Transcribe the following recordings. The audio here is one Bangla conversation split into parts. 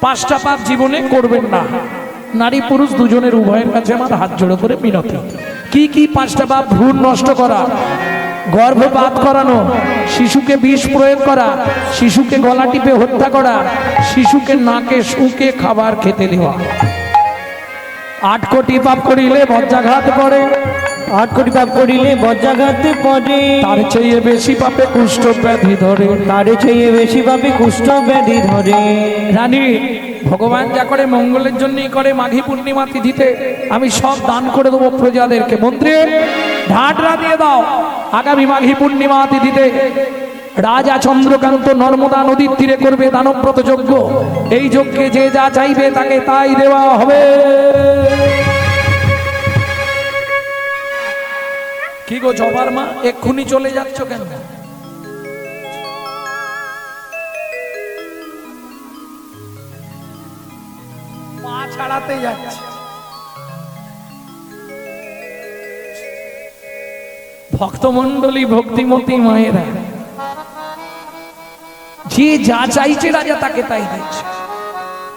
পাঁচটা পাপ জীবনে করবেন না। নারী পুরুষ দুজনের উভয়ের কাছে আমার হাত জোড়ো করে মিনতি। কি কি পাঁচটা পাপ? ভ্রূণ নষ্ট করা, গর্ভপাত করানো, শিশুকে বিষ প্রয়োগ করা, শিশুকে গলা টিপে হত্যা করা, শিশুকে নাকে শুকে খাবার খেতে দেওয়া। 8 কোটি পাপ করিলে বজ্রাঘাত পড়ে, 8 কোটি পাপ করিলে বজ্রাঘাতে পড়ে, তার চেয়ে বেশি পাপে কুষ্ঠ ব্যাধি ধরে, তার চেয়ে বেশি পাপে কুষ্ঠ ব্যাধি ধরে। রানী, ভগবান যা করে মঙ্গলের জন্যই করে। মাঘী পূর্ণিমা তিথিতে আমি সব দান করে দেবো প্রজাদেরকে। মন্ত্রী ঢাটরা দিয়ে দাও। আগামী মাঘী পূর্ণিমা তিথিতে রাজা চন্দ্রকান্ত নর্মদা নদীর তীরে করবে দানব্রত যজ্ঞ। এই যজ্ঞে যে যা চাইবে তাকে তাই দেওয়া হবে। কি গো জবার মা, এক্ষুনি চলে যাচ্ছ কেন? পা ছাড়াতে যাচ্ছে। ভক্তমন্ডলী, ভক্তিমতী মায়েরা, যে যা চাইছে রাজা তাকে তাই দিচ্ছে।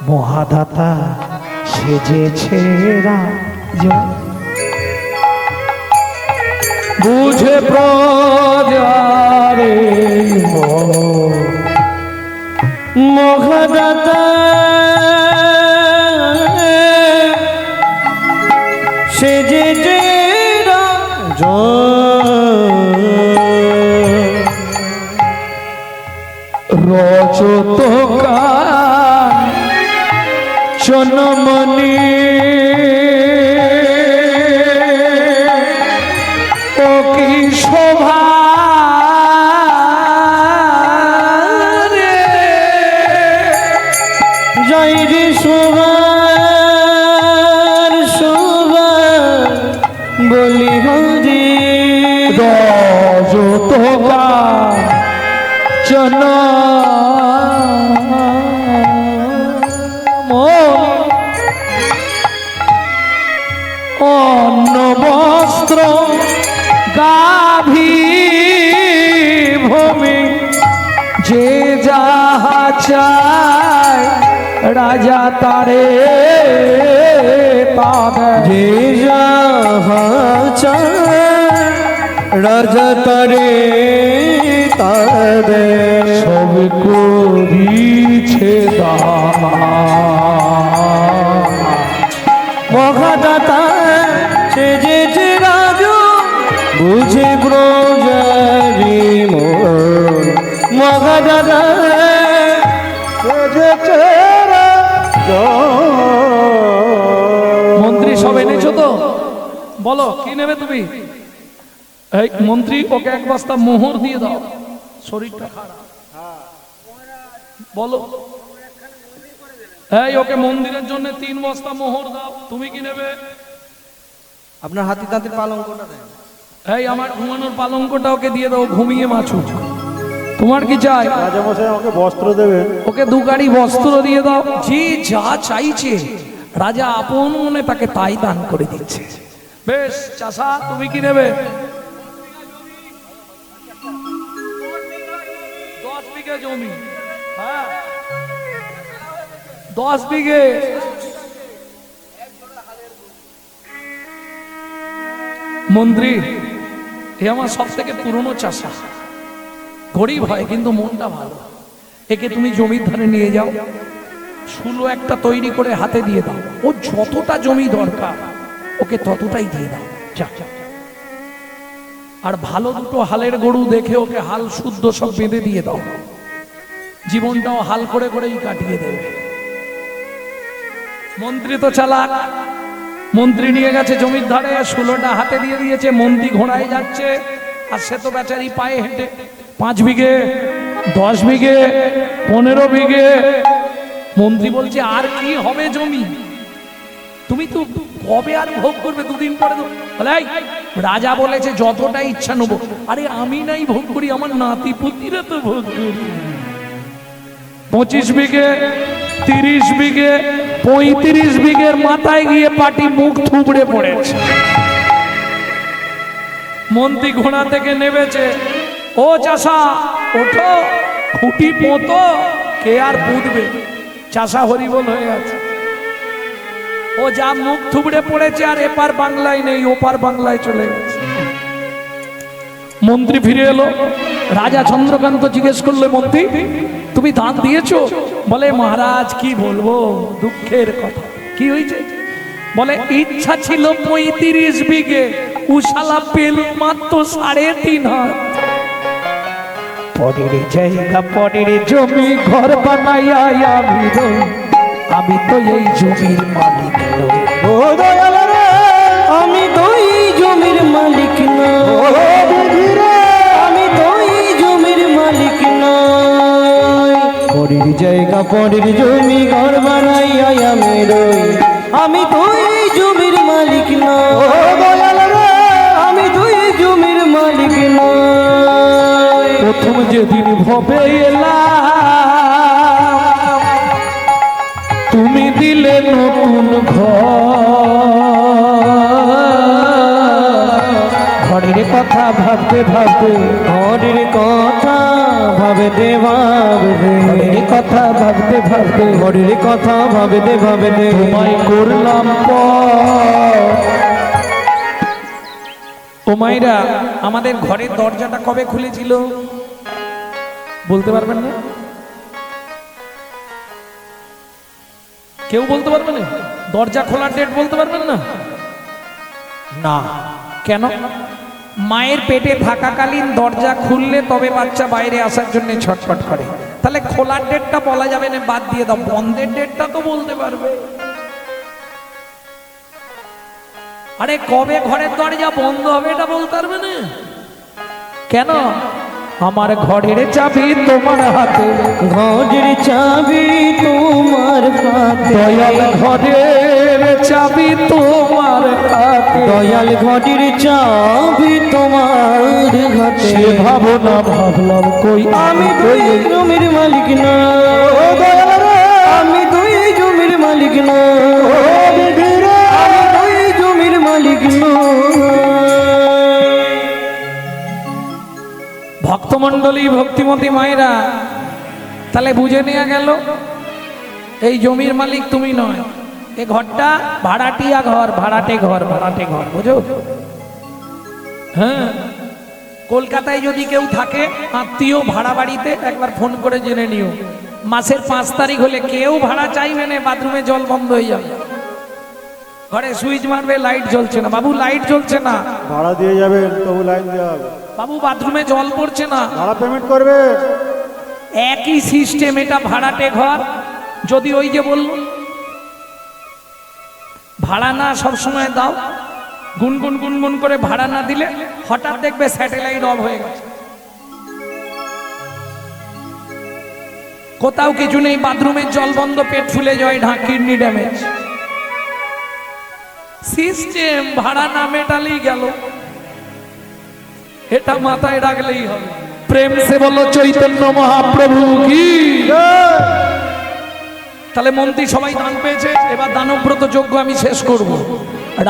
মহাদাতা সেজেছে রাজা, বুঝে প্রজারে মহাদাতা সেজেছে রাজা, রচতকার চনমনি ও কি শোভা রে, জয় রে শোভার শোভা বলি হরি, রচতকার অন্ন বস্ত্র গাভী ভূমি, যে যাহা চায় রাজা তারে পাবে। যে যাহা চায় রাজা তারে তারে, সব করিছে দান। মহাদাতা সেজেছে রাজু, বুঝে প্রজারি মোর। মহাদাতা সেজেছে রাজু। মন্ত্রী সব এনেছো তো? বলো কি নেবে তুমি? এই মন্ত্রী, ওকে 1 বস্তা মোহর দিয়ে দাও, শরীরটা খারাপ। বলো, এই ওকে মন্দিরের জন্য 3 বস্তা মোহর দাও। তুমি কি নেবে? আপনার হাতি তাঁতের পালঙ্কটা দেন। এই আমার ঘুমানোর পালঙ্কটা ওকে দিয়ে দাও, ঘুমিয়ে মাছুক। তোমার কি চাই? রাজামশাই আমাকে বস্ত্র দেবেন। ওকে 2 গাড়ি বস্ত্র দিয়ে দাও। যে যা চাইছে রাজা আপন মনে তাকে তাই দান করে দিচ্ছে। বেশ চাষা, তুমি কি নেবে? 10 বিঘে জমি। হ্যাঁ 10 বিঘে। মন্ত্রী, এ আমার সব থেকে পুরনো চাষা, গরিব হয় কিন্তু মনটা ভালো। একে তুমি জমির ধারে নিয়ে যাও, শুলো একটা তৈরি করে হাতে দিয়ে দাও। ও যতটা জমি দরকার ওকে ততটাই দিয়ে দাও। যা। আর ভালো দুটো হালের গরু দেখে ওকে হাল শুদ্ধ সব বেঁধে দিয়ে দাও। জীবনটাও হাল করে করেই কাটিয়ে দেবে। মন্ত্রী তো চালাক। মন্ত্রী নিয়ে গেছে জমির ধারে, শুলোটা হাতে দিয়ে দিয়েছে। মন্ত্রী ঘোড়ায় যাচ্ছে আর সে তো বেচারি পায়ে হেঁটে। 5 বিঘে, 10 বিঘে, 15 বিঘে। মন্ত্রী বলছে আর কি হবে জমি? তুমি তো কবে আর ভোগ করবে? 2 দিন পরে তো। রাজা বলেছে যতটা ইচ্ছা নেবো। আরে আমি নাই ভোগ করি, আমার নাতি পুতিরা তো ভোগ করি। 25 বিঘে, 30 বিঘে, 35 বিঘের মাথায় গিয়ে পাটি মুখ থুবড়ে পড়েছে। মন্ত্রী ঘোড়া থেকে নেমেছে। ও চাষা ওঠো, খুঁটি পোঁতো, কে আর পুঁতবে? চাষা হরিবোল হয়ে আছে। ও যা মুখ থুবড়ে পড়েছে আর এপার বাংলায় নেই, ওপার বাংলায় চলে গেছে। মন্ত্রী ফিরে এলো, রাজা চন্দ্রকান্ত জিজ্ঞেস করলো, মন্ত্রী তুমি দান দিয়েছো? বলে মহারাজ কি বলবো, দুঃখের কথা। কি হয়েছে? বলে ইচ্ছা ছিল 35 বিঘে, উশালা পেল মাত্র 3.5 হাত। পরের জায়গা পরের জমি ঘর বানাইয়া আমি তো এই জমির মালিক নই। ও দয়াল রে, আমি তো এই জমির মালিক নই, আমি তো এই জমির মালিক নই। পরের জায়গা পরের জমি ঘর বানাইয়া আমি রই, আমি তো এই জমির মালিক নই। ও দয়াল রে, আমি তো এই জমির মালিক নই। প্রথম যেদিন ভবে এলাম তুমি দিলে নতুন ঘরের কথা ভাবতে ভাবতে, ঘরের কথা ভাবতে ভাবতে, ঘরের কথা ভাবতে ভাবতে, ঘরের কথা ভাবতে ভাবতে তোমায় করলাম ও মাইরা। আমাদের ঘরের দরজাটা কবে খুলেছিল বলতে পারবেন না? কেউ বলতে পারবে না? দরজা খোলার ডেট বলতে পারবেন না? না। কেন? মায়ের পেটে থাকাকালীন দরজা খুললে তবে বাচ্চা বাইরে আসার জন্য ছটফট করে। তাহলে খোলার ডেটটা বলা যাবে না, বাদ দিয়ে দাও। বন্ধের ডেটটা তো বলতে পারবে। আরে কবে ঘরের দরজা বন্ধ হবে এটা বলতে পারবে না? কেন? আমার ঘরের চাবি তোমার হাতে, ঘরের চাবি তোমার হাতে, দয়াল ঘরের চাবি তোমার হাতে, দয়াল ঘরের চাবি তোমার হাতে। সে ভাবনা ভাবলাম কই আমি তো এই জমির মালিক নই, দয়াল রে, আমি তো এই জমির মালিক নই, আমি তো এই জমির মালিক নই। ভক্তমণ্ডলী, ভক্তিমতী মায়েরা, তাহলে বুঝে নেওয়া গেল এই জমির মালিক তুমি নয়। এই ঘরটা ভাড়াটিয়া ঘর, ভাড়াটে ঘর, ভাড়াটে ঘর, বুঝো? হ্যাঁ, কলকাতায় যদি কেউ থাকে আত্মীয় ভাড়া বাড়িতে, একবার ফোন করে জেনে নিও। মাসের 5 তারিখ হলে কেউ ভাড়া চাইবে না, বাথরুমে জল বন্ধ হয়ে যাবে। ঘরে সুইচ মারবে, লাইট জ্বলছে না, বাবু লাইট জ্বলছে না, ভাড়া দিয়ে যাবেন তবু লাইন দেওয়া হবে। বাবু বাথরুমে জল পড়ছে না। ভাড়া পেমেন্ট করবে। একই সিস্টেম, এটা ভাড়াটে ঘর। যদি ওই যে বলল ভাড়া না সবসময় দাও, গুনগুন গুনগুন করে ভাড়া না দিলে হঠাৎ দেখবে স্যাটেলাইট অফ হয়ে গেছে, কোথাও কিছু নেই, বাথরুমের জল বন্ধ, পেট ফুলে যায়, কিডনি ড্যামেজ। সিস্টেম ভাড়া না মেটালেই গেল, এটা মাথায় রাখলেই হবে। প্রেম সে বলো চৈতন্য মহাপ্রভু কি। তাহলে মন্ত্রী সবাই দান পেয়েছে, এবার দানব্রত যজ্ঞ আমি শেষ করব।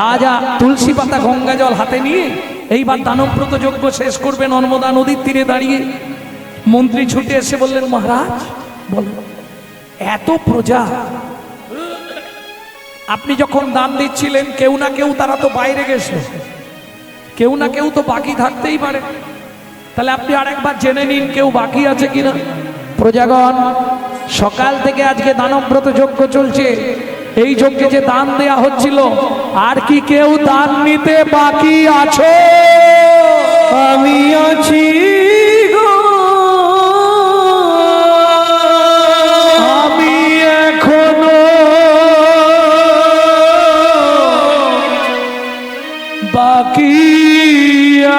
রাজা তুলসী পাতা গঙ্গা জল হাতে নিয়ে এইবার দানব্রত যজ্ঞ শেষ করবে নর্মদা নদীর তীরে দাঁড়িয়ে। মন্ত্রী ছুটে এসে বললেন, মহারাজ বল, এত প্রজা, আপনি যখন দান দিচ্ছিলেন কেউ না কেউ তারা তো বাইরে গেছিল, কেউ না কেউ তো বাকি থাকতেই পারে, তাহলে আপনি আরেকবার জেনে নিন কেউ বাকি আছে কিনা। প্রজাগণ, সকাল থেকে আজকে দানব্রত যজ্ঞ চলছে, এই যজ্ঞে যে দান দেয়া হচ্ছিল, আর কি কেউ দান নিতে বাকি আছো? আমি আছি গো, আমি এখনো বাকি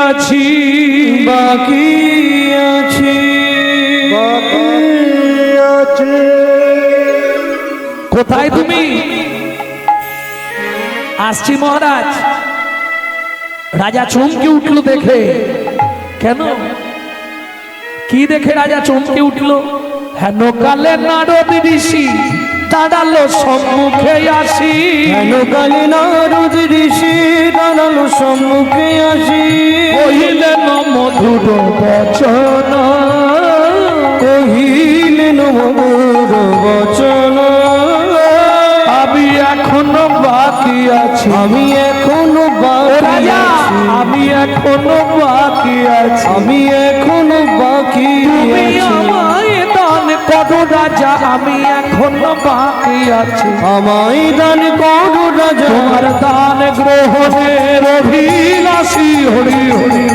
আছি, বাকি আছি, বাকি আছে। কোথায় তুমি? আসছি মহারাজ। রাজা চমকে উঠল দেখে। কেন? কি দেখে রাজা চমকে উঠল? হেন কালে নারদ ঋষি দাঁড়ালো সম্মুখে আসি, হেন কালে নারদ ঋষি দাঁড়ালো সম্মুখে আসি, কহিলেন মধুর বচন, কহিলেন কেন মধুর বচন, আমি এখনো বাকি আছি, আমি এখনো বাকি রাজা আছি, আমি এখনো বাকি আছি, আমি এখনো বাকি তুমি আছি, আমায় দান করো রাজা, আমি এখনো বাকি আছি, আমায় দান করো রাজা, তোমার দান গ্রহণের অভিলাষী হরি হরি,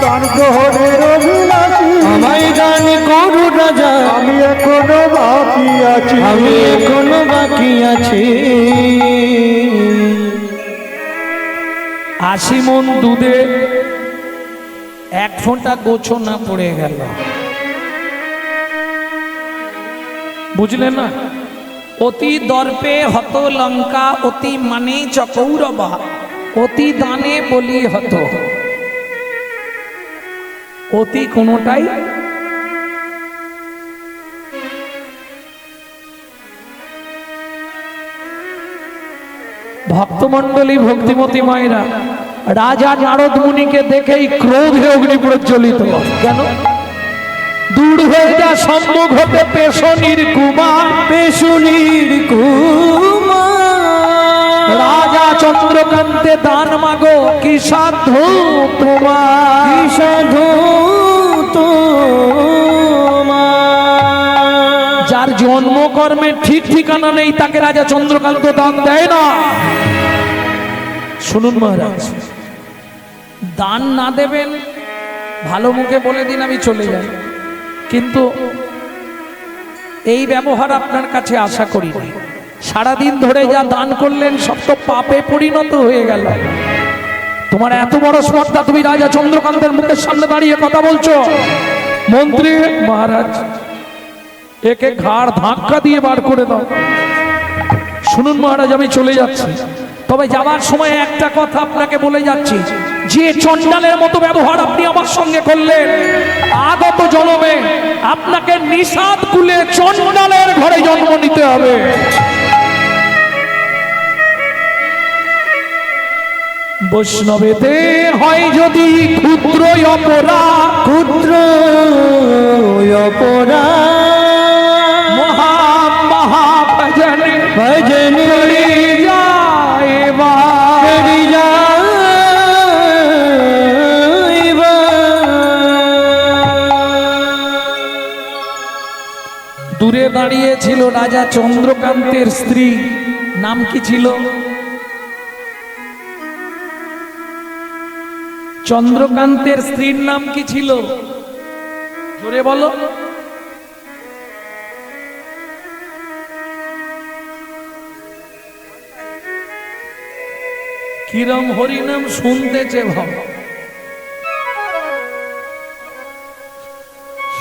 দান গ্রহণের অভিলাষী, আমায় দান করো রাজা, আমি এখনো বাকি আছি, আমি এখনো বাকি আছি। 80 মণ দুধে 1 ফোঁটা গোছো না পড়ে গেল, বুঝলেন না? অতি দর্পে হত লঙ্কা, অতি মানে চকৌরবা, অতি দানে বলি হত, অতি কোনোটাই ভক্তমণ্ডলী ভক্তিমতী মায়েরা রাজা নারদ মুনিকে দেখেই ক্রোধে অগ্নি প্রজ্বলিত। কেন? দূর হয়ে যা সম্মুখ হতে পেশনির কুমার, পেশুনির কুমার, রাজা চন্দ্রকান্তে দান মাগো কি সাধ্য তোমার, কি সাধু তোমার, যার জন্মকর্মের ঠিক ঠিকানা নেই তাকে রাজা চন্দ্রকান্ত দান দেয় না। শুনুন মহারাজ, দান না দেবেন ভালো মুখে বলে দিন আমি চলে যাই, কিন্তু এই ব্যবহার আপনার কাছে আশা করি। সারাদিন ধরে যা দান করলেন সব তো পাপে পরিণত হয়ে গেল। তোমার এত বড় স্পর্ধা, তুমি রাজা চন্দ্রকান্তের মুখের সামনে দাঁড়িয়ে কথা বলছো। মন্ত্রী মহারাজ, একে ঘাড় ধাক্কা দিয়ে বার করে দাও। শুনুন মহারাজ, আমি চলে যাচ্ছি, তবে যাবার সময় একটা কথা আপনাকে বলে যাচ্ছি, যে চণ্ডালের মতো ব্যবহার আপনি আমার সঙ্গে করলেন, আগত জন্মে আপনাকে নিষাদ কুলে চণ্ডালের ঘরে জন্ম নিতে হবে। বৈষ্ণবেতে হয় যদি ক্ষুদ্র অপরাধ, ক্ষুদ্র অপরাধ, মহা মহা ভজনে ভজন করে যায় বা করি যাইবা। দূরে দাঁড়িয়ে ছিল রাজা চন্দ্রকান্তের স্ত্রী, নাম কি ছিল? চন্দ্রকান্তের স্ত্রীর নাম কি ছিল? জোরে বলো। কিরম হরিনাম শুনতেছে ভাব।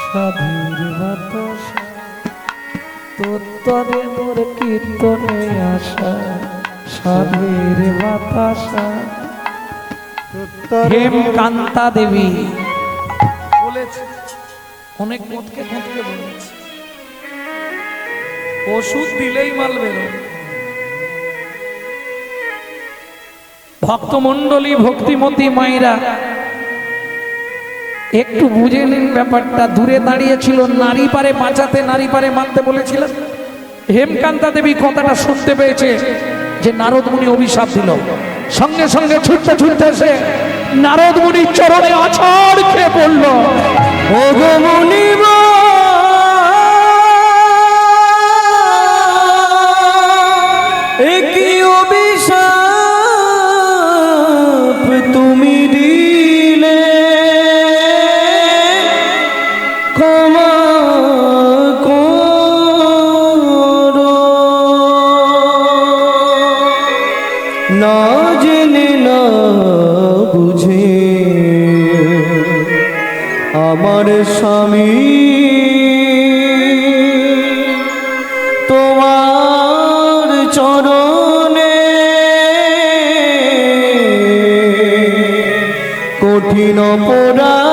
সাধুর বাতাসা তোরে মোর কীর্তনে আসা, সাধুর বাতাসা। হেমকান্তা দেবী বলেছে, অনেক মতকে মতকে বলেছে, ওষুধ দিলেই মাল বেরো। ভক্তমণ্ডলী ভক্তিমতী মায়েরা একটু বুঝে নিন ব্যাপারটা। দূরে দাঁড়িয়ে ছিল, নারী পারে বাঁচাতে, নারী পারে মারতে বলেছিলেন। হেমকান্তা দেবী কথাটা শুনতে পেয়েছে যে নারদ মুনি অভিশাপ দিল, সঙ্গে সঙ্গে ছুটতে ছুটতে এসে নারদ মুনির চরণে আছাড় খেয়ে পড়ল। ও গো মুনিব, একই অভিশাপ তুমি দিলে, ক্ষমা করো। না জেনে না বুঝে আমার স্বামী তোমার চরণে কঠিন অপরাধ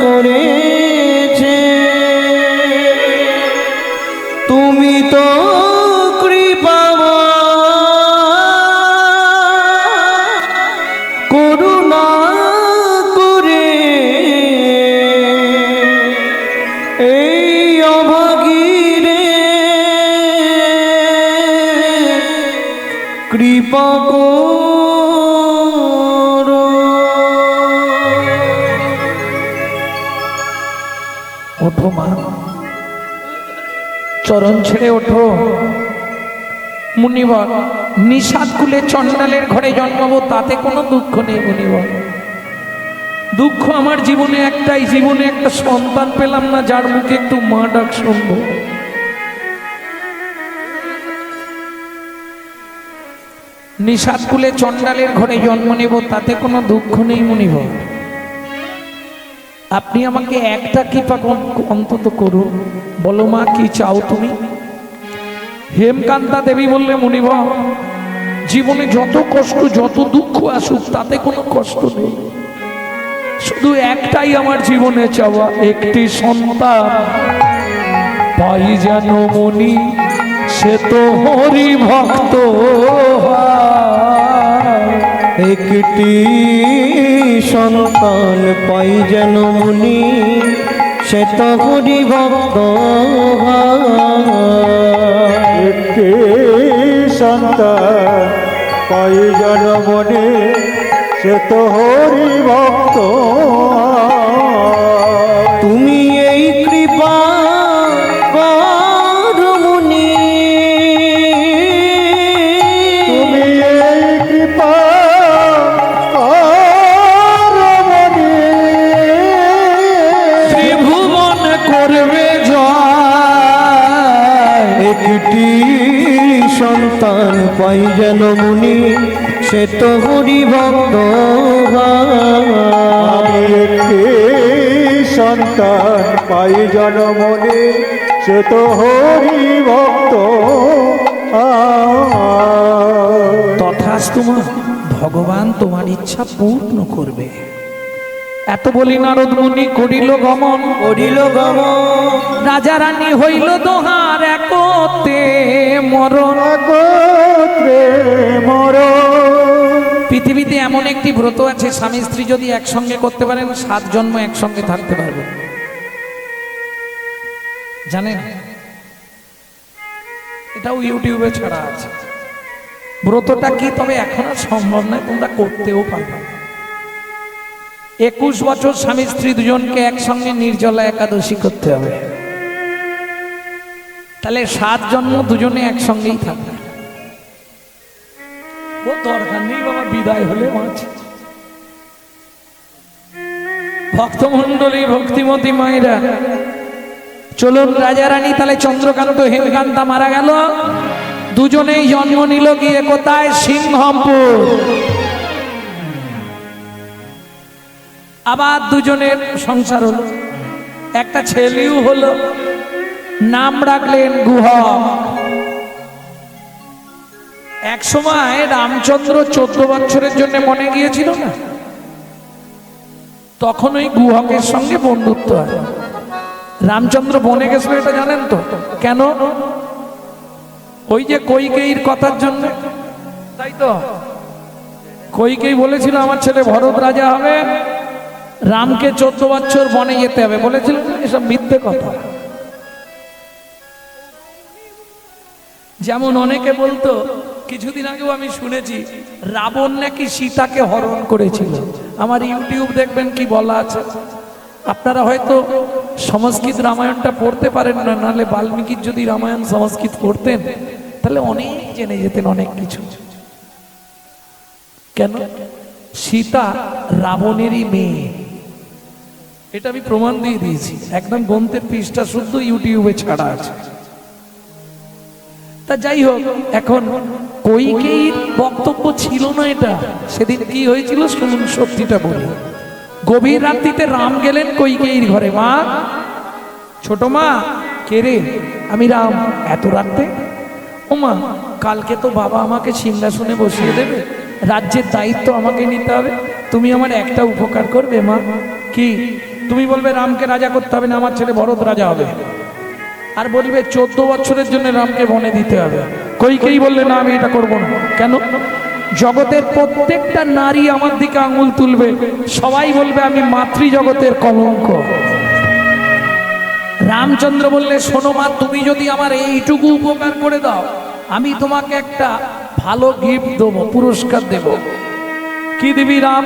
করেছে। তুমি তো করুণা করে কৃপা করো। ওঠো মা, চরণ ছেড়ে ওঠো। মুনিবর, নিষাদ কুলে চণ্ডালের ঘরে জন্মাবো তাতে কোনো দুঃখ নেই মুনিবর। দুঃখ আমার জীবনে একটাই, জীবনে একটা সন্তান পেলাম না যার মুখে একটু মা ডাক শুনবো। নিষাদ কুলে চণ্ডালের ঘরে জন্ম নেব তাতে কোনো দুঃখ নেই মুনিবর। আপনি আমাকে একটা কৃপা অন্তত করুন। বলো মা, কি চাও তুমি? হেমকান্তা দেবী বললে, মুনিবর জীবনে যত কষ্ট যত দুঃখ আসুক তাতে কোনো কষ্ট নেই, শুধু একটাই আমার জীবনে চাওয়া, একটি সন্তান পাই যেন মনি, সে তো হরি ভক্ত হয়। একটি সন্তান পাই যেন মুনি, সে তো হরি ভক্ত হয়। একটি সন্তান পাই যেন মনে, সে তো হরি ভক্ত। তুমি এই কৃপা করো মুনি, তুমি এই কৃপা করো মনে, ত্রিভুবন করবে জয়। একটি সন্তান পাই যেন মুনি, সে তো হরি ভক্ত আমি একটি সন্তান পাই যেন মনে, সে তো হরি ভক্ত। তথাস্তু মা, ভগবান তোমার ইচ্ছা পূর্ণ করবে। এত বলি নারদ মুনি করিল গমন, করিল গমন। রাজা রানী হইল দোহার একতে মরণ। গোত্রে মরণ। পৃথিবীতে এমন একটি ব্রত আছে, স্বামী স্ত্রী যদি একসঙ্গে করতে পারেন 7 জন্ম একসঙ্গে থাকতে পারবে, জানেন? এটাও ইউটিউবে ছাড়া আছে। ব্রতটা কি? তবে এখন আর সম্ভব নয়, তোমরা করতেও পারবে। 21 বছর স্বামী স্ত্রী দুজনকে একসঙ্গে নির্জলা একাদশী করতে হবে, তাহলে 7 জন্ম দুজনে একসঙ্গেই থাকবে। ও দরকার নেই বাবা, বিদায় হলে মাছ। ভক্তমন্ডলী, ভক্তিমতী মায়েরা, চলুন রাজা রানী। তাহলে চন্দ্রকান্ত হেমকান্তা মারা গেল, দুজনেই জন্ম নিল গিয়ে কোথায়? সিংহমপুর। আবার দুজনের সংসার হলো, একটা ছেলেও হলো, নাম রাখলেন গুহক। এক সময় রামচন্দ্র 14 বছরের জন্য মনে গিয়েছিল না, তখন ওই গুহকের সঙ্গে বন্ধুত্ব হয়। রামচন্দ্র বনে গেছিল, এটা জানেন তো? কেন? ওই যে কইকেয়ীর কথার জন্য, তাই তো? কইকেয়ী বলেছিল আমার ছেলে ভরত রাজা হবে, রামকে 14 বছর বনে যেতে হবে বলেছিল। এসব মিথ্যে কথা। যেমন অনেকে বলতো, কিছুদিন আগেও আমি শুনেছি রাবণ নাকি সীতাকে হরণ করেছিল। আমার ইউটিউব দেখবেন কি বলা আছে। আপনারা হয়তো সংস্কৃত রামায়ণটা পড়তে পারেন না, নাহলে বাল্মীকির যদি রামায়ণ সংস্কৃত পড়তেন তাহলে অনেক জেনে যেতেন, অনেক কিছু। কেন? সীতা রাবণেরই মেয়ে, এটা আমি প্রমাণ দিয়ে দিয়েছি। একদম গ্রন্থের পৃষ্ঠা শুদ্ধ ইউটিউবে ছাড়া আছে। তা যাই হোক, এখন কইকেয়ীর বক্তব্য ছিল না এটা। সেদিন কি হয়েছিল শুনুন, সত্যিটা বলি। গভীর রাত্রিতে রাম গেলেন কইকেয়ীর ঘরে। মা, ছোট মা। কে রে? আমি রাম। এত রাত্রে? ও মা, কালকে তো বাবা আমাকে সিংহাসনে বসিয়ে দেবে, রাজ্যের দায়িত্ব আমাকে নিতে হবে, তুমি আমার একটা উপকার করবে মা। কি? তুমি বলবে রামকে রাজা করতে হবে না, আমার ছেলে ভরত রাজা হবে, আর বলবে 14 বছরের জন্য রামকে বনে দিতে হবে। কইকেয়ী বললে না, আমি এটা করব না। কেন? জগতের প্রত্যেকটা নারী আমার দিকে আঙুল তুলবে, সবাই বলবে আমি মাতৃজগতের কলঙ্ক। রামচন্দ্র বললে, শোনো মা, তুমি যদি আমার এইটুকু উপকার করে দাও, আমি তোমাকে একটা ভালো গিফট দেবো, পুরস্কার দেব। কি দিবি রাম?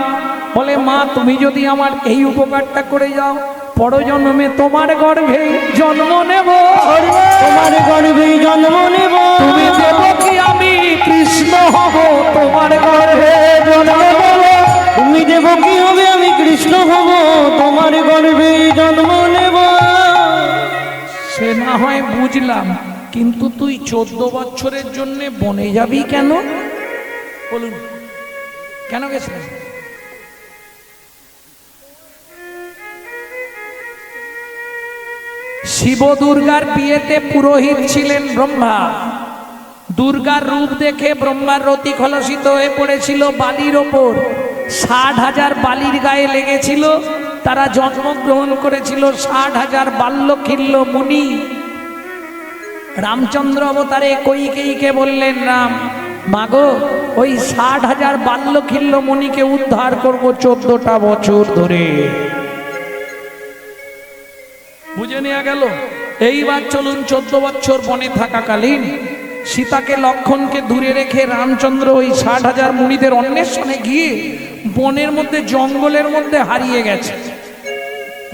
বলে মা তুমি যদি আমার এই উপকারটা করে যাও, পরজন্মে তোমার গর্ভে জন্ম নেব। তোমার গর্ভে জন্ম নেব। তুমি দেবকী আমি কৃষ্ণ হব, তোমার গর্ভে জন্ম নেব। তুমি দেবকী হবে আমি কৃষ্ণ হব, তোমার গর্ভে জন্ম নেব। সে না হয় বুঝলাম, কিন্তু তুই 14 বছরের জন্য বনে যাবি কেন? বলুন কেন গেছিস? শিব দুর্গার বিয়েতে পুরোহিত ছিলেন ব্রহ্মা। দুর্গার রূপ দেখে ব্রহ্মার রতি খলসিত হয়ে পড়েছিল বালির ওপর। 60,000 বালির গায়ে লেগেছিল। তারা জন্মগ্রহণ করেছিল 60,000 বাল্যখিল্য মুনি। রামচন্দ্র অবতারে কইকেয়ীকে বললেন, রাম মাগো ওই 60,000 বাল্যখিল্য মুনিকে উদ্ধার করব 14টা বছর ধরে। বুঝে নেওয়া গেল। এইবার চলুন 14 বছর বনে থাকাকালীন সীতাকে লক্ষণকে দূরে রেখে রামচন্দ্র ওই 60,000 মুনিদের অন্বেষণে গিয়ে বনের মধ্যে জঙ্গলের মধ্যে হারিয়ে গেছে।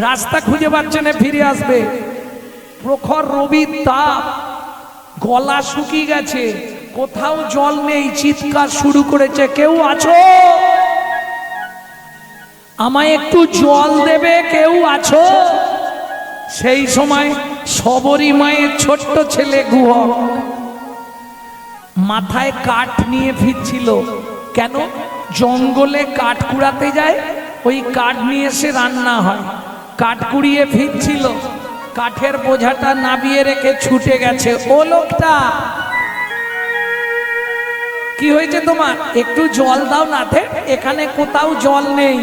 রাস্তা খুঁজে পাচ্ছে না, ফিরে আসবে। প্রখর রবির তাপ, গলা শুকিয়ে গেছে, কোথাও জল নেই। চিৎকার শুরু করেছে, কেউ আছো? আমায় একটু জল দেবে, কেউ আছো? সেই সময় শবরী মায়ের ছোট্ট ছেলে গুহক মাথায় কাঠ নিয়ে ফিরছিল। কেন? জঙ্গলে কাঠ কুড়াতে যায়, ওই কাঠ নিয়ে এসে রান্না হয়। কাঠ কুড়িয়ে ফিরছিল, কাঠের বোঝাটা নাবিয়ে রেখে ছুটে গেছে। ও লোকটা, কি হয়েছে তোমার? একটু জল দাও না। এখানে কোথাও জল নেই,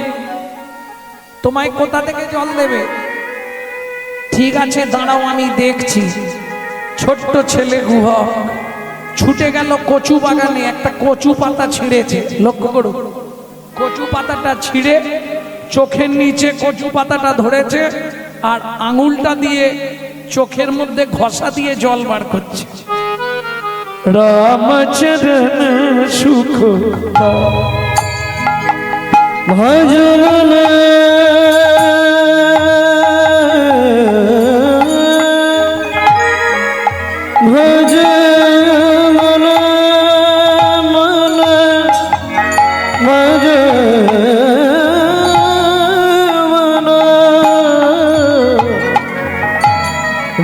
তোমায় কোথা থেকে জল দেবে? ঠিক আছে দাঁড়াও, আমি দেখছি। ছোট্ট ছেলে গুহক ছুটে গেল কচু বাগানে। একটা কচু পাতা ছিঁড়েছে, লক্ষ্য করুন। কচু পাতাটা ছিঁড়ে চোখের নিচে কচু পাতাটা ধরেছে, আর আঙুলটা দিয়ে চোখের মধ্যে ঘষা দিয়ে জল বার করছে। রামচরণ সুখ ভজন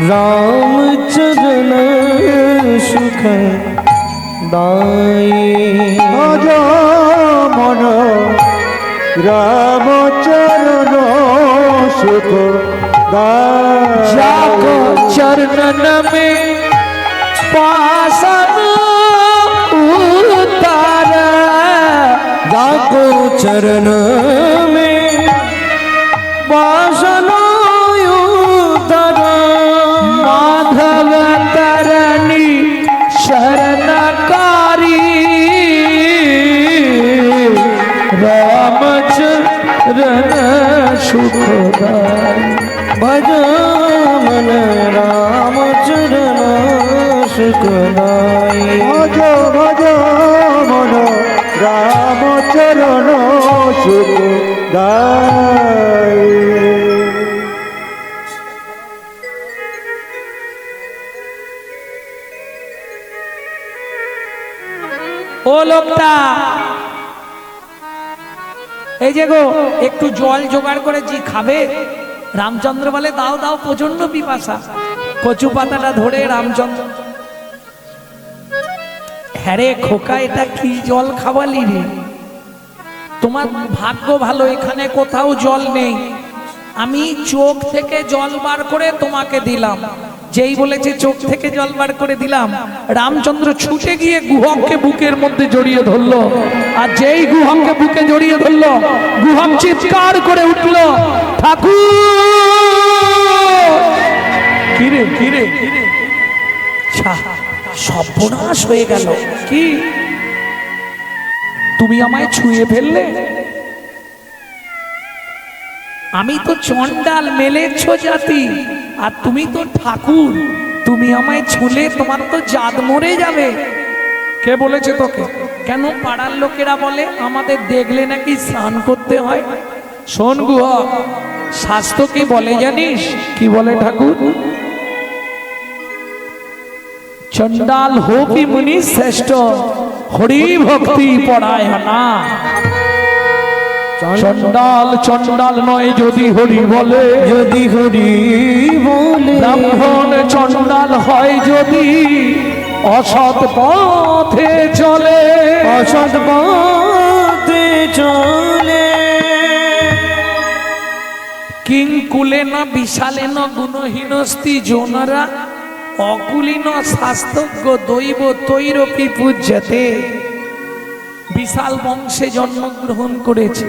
রামচরণ সুখ দাই। ভজ মন রামচরণ সুখ जाको चरणन में पासन उतार, जाको चरण में पासन उतार। माधव तरणी शरणकारी, रामचरण सुखदाई। भज मन रामचरण सुखदाई। ভজ ভজ মন রামচরণ সুখ দাই। ও লোকটা, এই যে গো একটু জল জোগাড় করেছি, খাবে? রামচন্দ্র বলে দাও দাও, প্রচন্ড পিপাসা। কচু পাতাটা ধরে রামচন্দ্র, হ্যাঁ রে খোকা, এটা কি জল খাওয়ালি রে? তোমার ভাগ্য ভালো, এখানে কোথাও জল নেই। আমি চোখ থেকে জল বার করে তোমাকে দিলাম। যেই বলেছে চোখ থেকে জল বার করে দিলাম, রামচন্দ্র ছুটে গিয়ে গুহককে বুকের মধ্যে জড়িয়ে ধরলো। আর যেই গুহককে বুকে জড়িয়ে ধরলো, গুহক চিৎকার করে উঠলো, ঠাকুর! কিরে কিরে কিরে, সর্বনাশ হয়ে গেল। কি তুমি আমায় ছুঁয়ে ফেললে? আমি তো চন্ডাল মেলেচ্ছ জাতি, আর তুমি তো ঠাকুর। তুমি আমায় ছুঁলে তোমার তো জাত মরে যাবে। কে বলেছে তোকে? কেন পাড়ার লোকেরা বলে আমাদের দেখলে নাকি স্নান করতে হয়। শোন গুহ, শাস্ত্র কি বলে জানিস? কি বলে ঠাকুর? চন্ডাল হোপি মুনি শ্রেষ্ঠ, হরি ভক্তি পড়ায় না। চন্ডাল চন্ডাল নয় যদি হরি বলে, যদি হরি বলে। ব্রাহ্মণ চন্ডাল হয় যদি অসৎ পথে চলে, অসৎ পথে চলে। কিংকুলে না বিশালে না গুণহীনস্তি জোনরা, অকুলীন শাস্তজ্ঞ দৈব তৈরপি পূজ্যতে। বিশাল বংশে জন্মগ্রহণ করেছে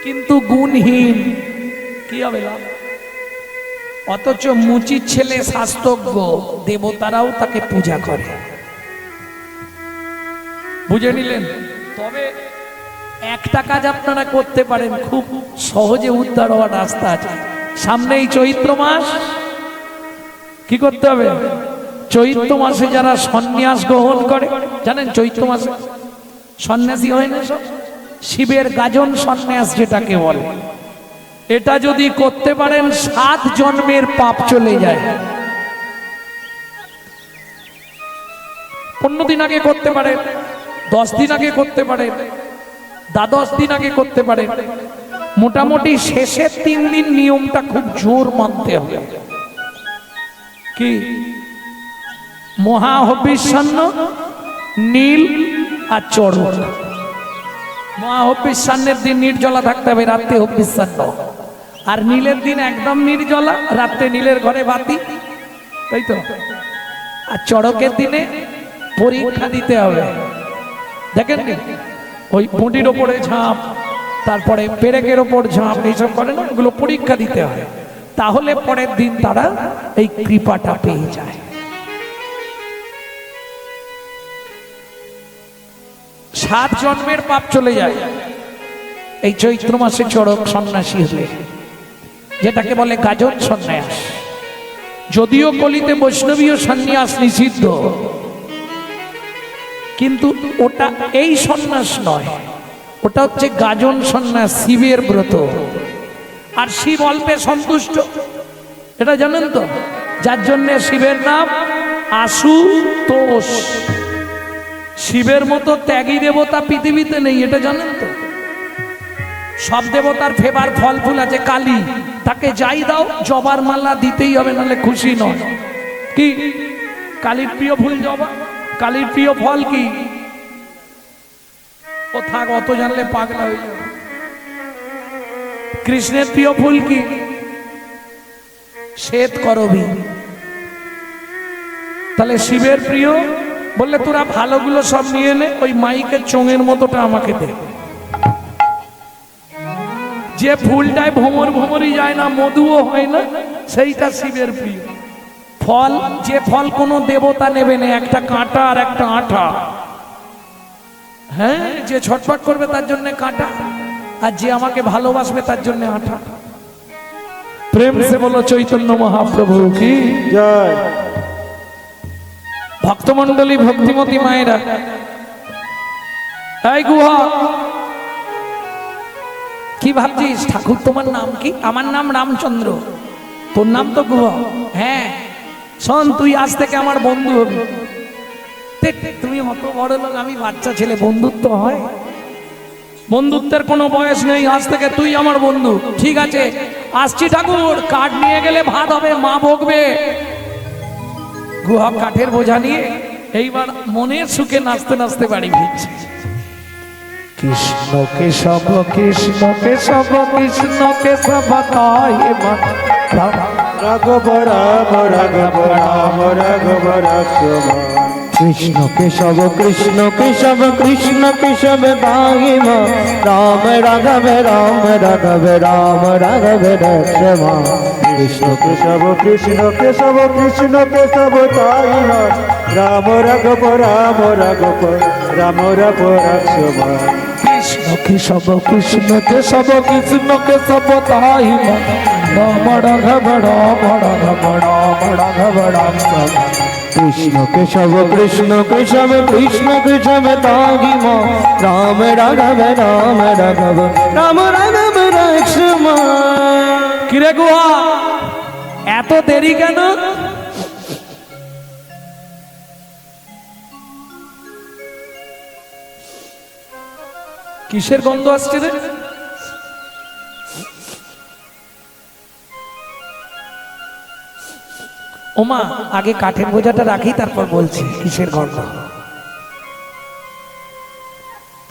কিন্তু গুণহীন, কি হবে লাভ? অথচ মুচির ছেলে শাস্তজ্ঞ, দেবতারাও তাকে পূজা করে। বুঝে নিলেন? তবে একটা কাজ আপনারা করতে পারেন, খুব সহজে উদ্ধার হওয়ার রাস্তা আছে। সামনেই চৈত্র মাস, কি করতে হবে? চৈত্র মাসে যারা সন্ন্যাস গ্রহণ করে, জানেন চৈত্র মাসে সন্ন্যাসী হয় না সব, শিবের গাজন সন্ন্যাস যেটাকে বলে, এটা যদি করতে পারেন 7 জন্মের পাপ চলে যায়। 15 দিন আগে করতে পারেন, 10 দিন আগে করতে পারেন, 10 দিন আগে করতে পারেন। মোটামুটি শেষের 3 দিন নিয়মটা খুব জোর মানতে হবে। কি? মহাহবিষ্যান্ন, নীল আর চড়ক। মহাহবিষ্যান্নের দিন নির্জলা থাকতে হবে, রাত্রে হবিষ্যান্ন। আর নীলের দিন একদম নির্জলা, রাত্রে নীলের ঘরে বাতি, তাই তো। আর চড়কের দিনে পরীক্ষা দিতে হবে। দেখেন ওই বটির ওপরে ঝাঁপ, তারপরে পেরেকের ওপর ঝাঁপ, এইসব করে না, এগুলো পরীক্ষা দিতে হয়। তাহলে পরের দিন তারা এই কৃপাটা পেয়ে যায়। 7 জন্মের পাপ চলে যায় এই চৈত্র মাসে চড়ক সন্ন্যাসী হলে, যেটাকে বলে গাজন সন্ন্যাস। যদিও কলিতে বৈষ্ণবীয় সন্ন্যাস নিষিদ্ধ, কিন্তু ওটা এই সন্ন্যাস নয়, ওটা হচ্ছে গাজন সন্ন্যাস, শিবের ব্রত। আর শিব অল্পে সন্তুষ্ট, এটা জানেন তো, যার জন্য শিবের নাম আশুতোষ। শিবের মতো ত্যাগী দেবতা পৃথিবীতে নেই, এটা জানেন তো। সব দেবতার ফেভার ফল ফুল আছে। কালী, তাকে যাই দাও জবার মালা দিতেই হবে, নাহলে খুশি নয়। কি? কালীর প্রিয় ফুল জবা। কালীর প্রিয় ফল কি? ও থাক, অত জানলে পাগলা হয়ে যাবে। কৃষ্ণের প্রিয় ফুল কি? শ্বেত করবী। তাহলে শিবের প্রিয় বললে তোরা ভালোগুলো সব নিয়ে নে, ওই মাইকের চোঙের মতোটা আমাকে দে। যে ফুলটায় ভ্রমর ভ্রমরই যায় না, মধুও হয় না, সেইটা শিবের প্রিয় ফল। যে ফল কোনো দেবতা নেবে না, একটা কাঁটা আর একটা আঠা। হ্যাঁ, যে ছটফট করবে তার জন্য কাঁটা, আর যে আমাকে ভালোবাসবে তার জন্য আঠা। প্রেম সে বলো চৈতন্য মহাপ্রভু কি জয়। ভক্তমন্ডলী, ভক্তিমতী মায়েরা, এই গুহা, কি ভাবছিস? ঠাকুর তোমার নাম কি? আমার নাম রামচন্দ্র। তোর নাম তো গুহা। হ্যাঁ শোন, তুই আজ থেকে আমার বন্ধু হবি। তুমি অত বড় লোক, আমি বাচ্চা ছেলে, বন্ধুত্ব হয়? বন্ধুত্বের কোনো বয়স নেই। আজ থেকে তুই আমার বন্ধু। ঠিক আছে, আসছি ঠাকুর। কাঠ নিয়ে গেলে ভাত হবে, মা বকবে। গুহা কাঠের বোঝা নিয়ে এইবার মনের সুখে নাচতে নাচতে বাড়ি ফিরছে। কৃষ্ণ কেশব কৃষ্ণ কেশব কৃষ্ণ কেশব তাই মন রাঘব রাম রাঘব রাম রাঘব রাঘব। কৃষ্ণ কেশব কৃষ্ণ কেশব কৃষ্ণ কেশব দাহিম, রাম রাঘব রাম রাঘব রাম রাঘব রক্ষমা। কৃষ্ণ কেশব কৃষ্ণ কেশব কৃষ্ণ কেশব তাই নয়, রাম রাঘব রাম রাঘব রাম রাঘব রাঘব। কৃষ্ণ কেশব কৃষ্ণ কেশব কৃষ্ণ কেশব তাই মন রাম রাঘব রাম রাঘব রাম রাঘব রাম। কৃষ্ণ কেশব কৃষ্ণ কেশব কৃষ্ণ কেশব তাগি মা রাম রাঘব রাম রাঘব রাম রাঘব লক্ষ্মণ। কিরে গুহা, এত দেরি কেন? কিসের গন্ধ আসছে রে? ওমা, আগে কাঠের বোঝাটা রাখি, তারপর বলছি কিসের গন্ধ।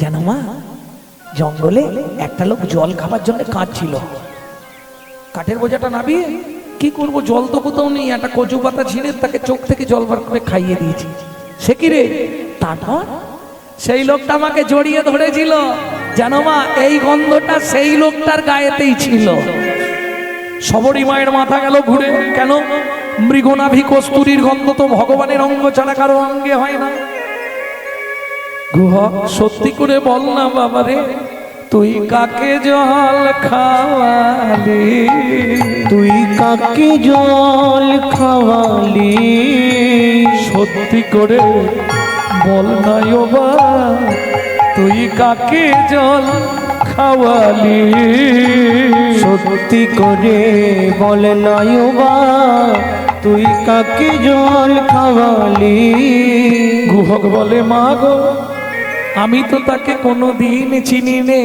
জানো মা, জঙ্গলে একটা লোক জল খাবার জন্য কাঁদছিল। কাঠের বোঝাটা নামিয়ে কি করব, জল তো কোথাও নেই, একটা কচু পাতা ছিঁড়ে তাকে চোখ থেকে জল বার করে খাইয়ে দিয়েছি। সে কি রে? তারপর সেই লোকটা আমাকে জড়িয়ে ধরেছিল। জানো মা, এই গন্ধটা সেই লোকটার গায়েতেই ছিল। সবরী মায়ের মাথা গেল ঘুরে। কেন? মৃগনাভি কস্তুরীর গন্ধ তো ভগবানের অঙ্গ ছাড়া কারো অঙ্গে হয় না। গুহা, সত্যি করে বল না বাবা রে, তুই কাকে জল খাওয়ালি? তুই কাকে জল খাওয়ালি? সত্যি করে বল না ও বাবা, তুই কাকে জল খাওয়ালি? সত্যি করে বল না ও বা, তুই কাকে জল খাওয়ালি? গুহক বলে, মা গো, আমি তো তাকে কোনোদিন চিনি নে।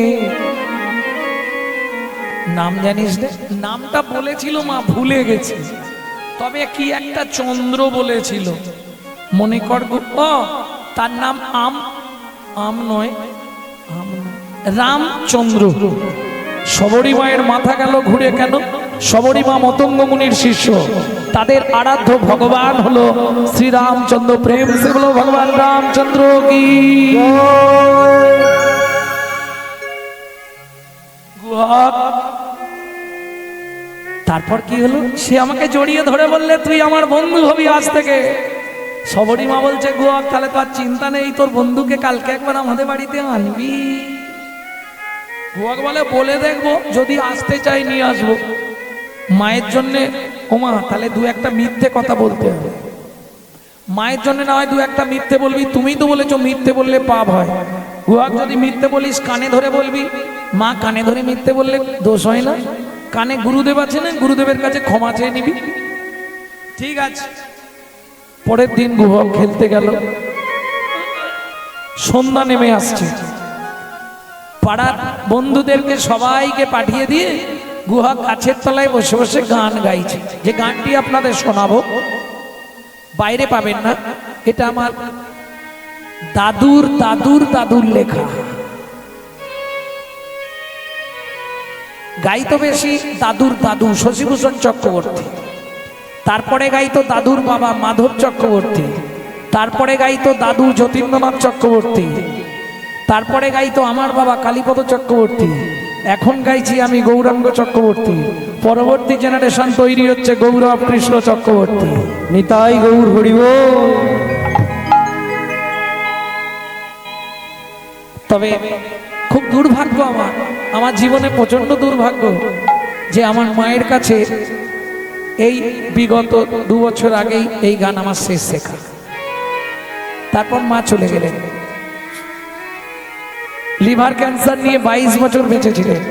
নাম জানিস রে? নামটা বলেছিল মা, ভুলে গেছি। তবে কি একটা চন্দ্র বলেছিল, মনে কর গো। তার নাম আম, আম নয়, আম নয়, রামচন্দ্র। সবরী মায়ের মাথা গেল ঘুরে। কেন? সবরী মা মতঙ্গ মুনির শিষ্য, তাদের আরাধ্য ভগবান হলো শ্রীরামচন্দ্র। প্রেম সে বলো ভগবান রামচন্দ্র কি। তারপর কি হলো? সে আমাকে জড়িয়ে ধরে বললে, তুই আমার বন্ধু হবি আজ থেকে। সবরী মা বলছে, গুহা, তাহলে তো আর চিন্তা নেই, তোর বন্ধুকে কালকে একবার আমাদের বাড়িতে আনবি। গুহাক বলে, বলে দেখবো, যদি আসতে চাই নিয়ে আসবো। মায়ের জন্যে, ওমা, তাহলে দু একটা মিথ্যে কথা বলতে হবে। মায়ের জন্য না হয় দু একটা মিথ্যে বলবি, তুমি তো বলেছো মিথ্যে বললে পাপ হয়। গুহাক, যদি মিথ্যে বলিস কানে ধরে বলবি। মা, কানে ধরে মিথ্যে বললে দোষ হয় না? কানে গুরুদেব আছে না, গুরুদেবের কাছে ক্ষমা চেয়ে নিবি। ঠিক আছে। পরের দিন গুহক খেলতে গেল। সন্ধ্যা নেমে আসছে। পাড়ার বন্ধুদেরকে সবাইকে পাঠিয়ে দিয়ে গুহা গাছের তলায় বসে বসে গান গাইছে। যে গানটি আপনাদের শোনাবো, বাইরে পাবেন না, এটা আমার দাদুর দাদুর দাদুর লেখা। গাইতো বেশি দাদুর দাদু শশীভূষণ চক্রবর্তী, তারপরে গাইতো দাদুর বাবা মাধব চক্রবর্তী, তারপরে গাইতো দাদু যতীন্দ্রনাথ চক্রবর্তী, তারপরে গাইতো আমার বাবা কালীপদ চক্রবর্তী, এখন গাইছি আমি গৌরাঙ্গ চক্রবর্তী। পরবর্তী জেনারেশন তৈরি হচ্ছে গৌরব কৃষ্ণ চক্রবর্তী। নিতাই গৌর হরিব। তবে খুব দুর্ভাগ্য আমার জীবনে প্রচন্ড দুর্ভাগ্য যে আমার মায়ের কাছে এই বিগত 2 বছর আগেই এই গান আমার শেষ শেখা। তারপর মা চলে গেলেন। লিভার ক্যান্সার নিয়ে 22 বছর বেঁচেছিলেন।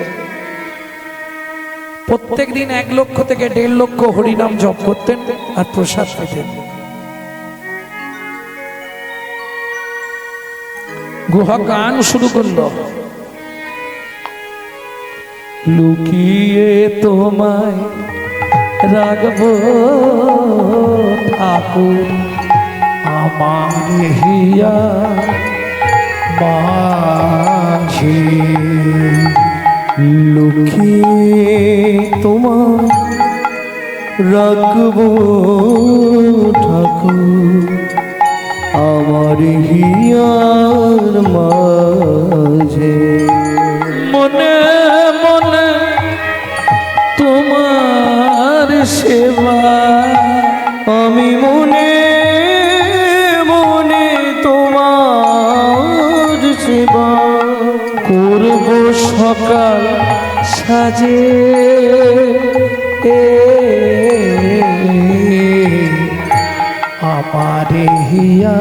প্রত্যেক দিন 1 লক্ষ থেকে 1.5 লক্ষ হরিনাম জপ করতেন আর প্রসাদ পেতেন। গুহা গান শুরু করল, লুকিয়ে তোমায় রাখবো ঠাকুর আমার হিয়া মাঝে, লুকিয়ে তোমার রাখবো ঠাকুর আমার হিয়ার মাঝে। মনে মনে তোমার সেবা আমি মনে মনে তোমার সেবা করব সকাল সাজে, আমারে হিয়া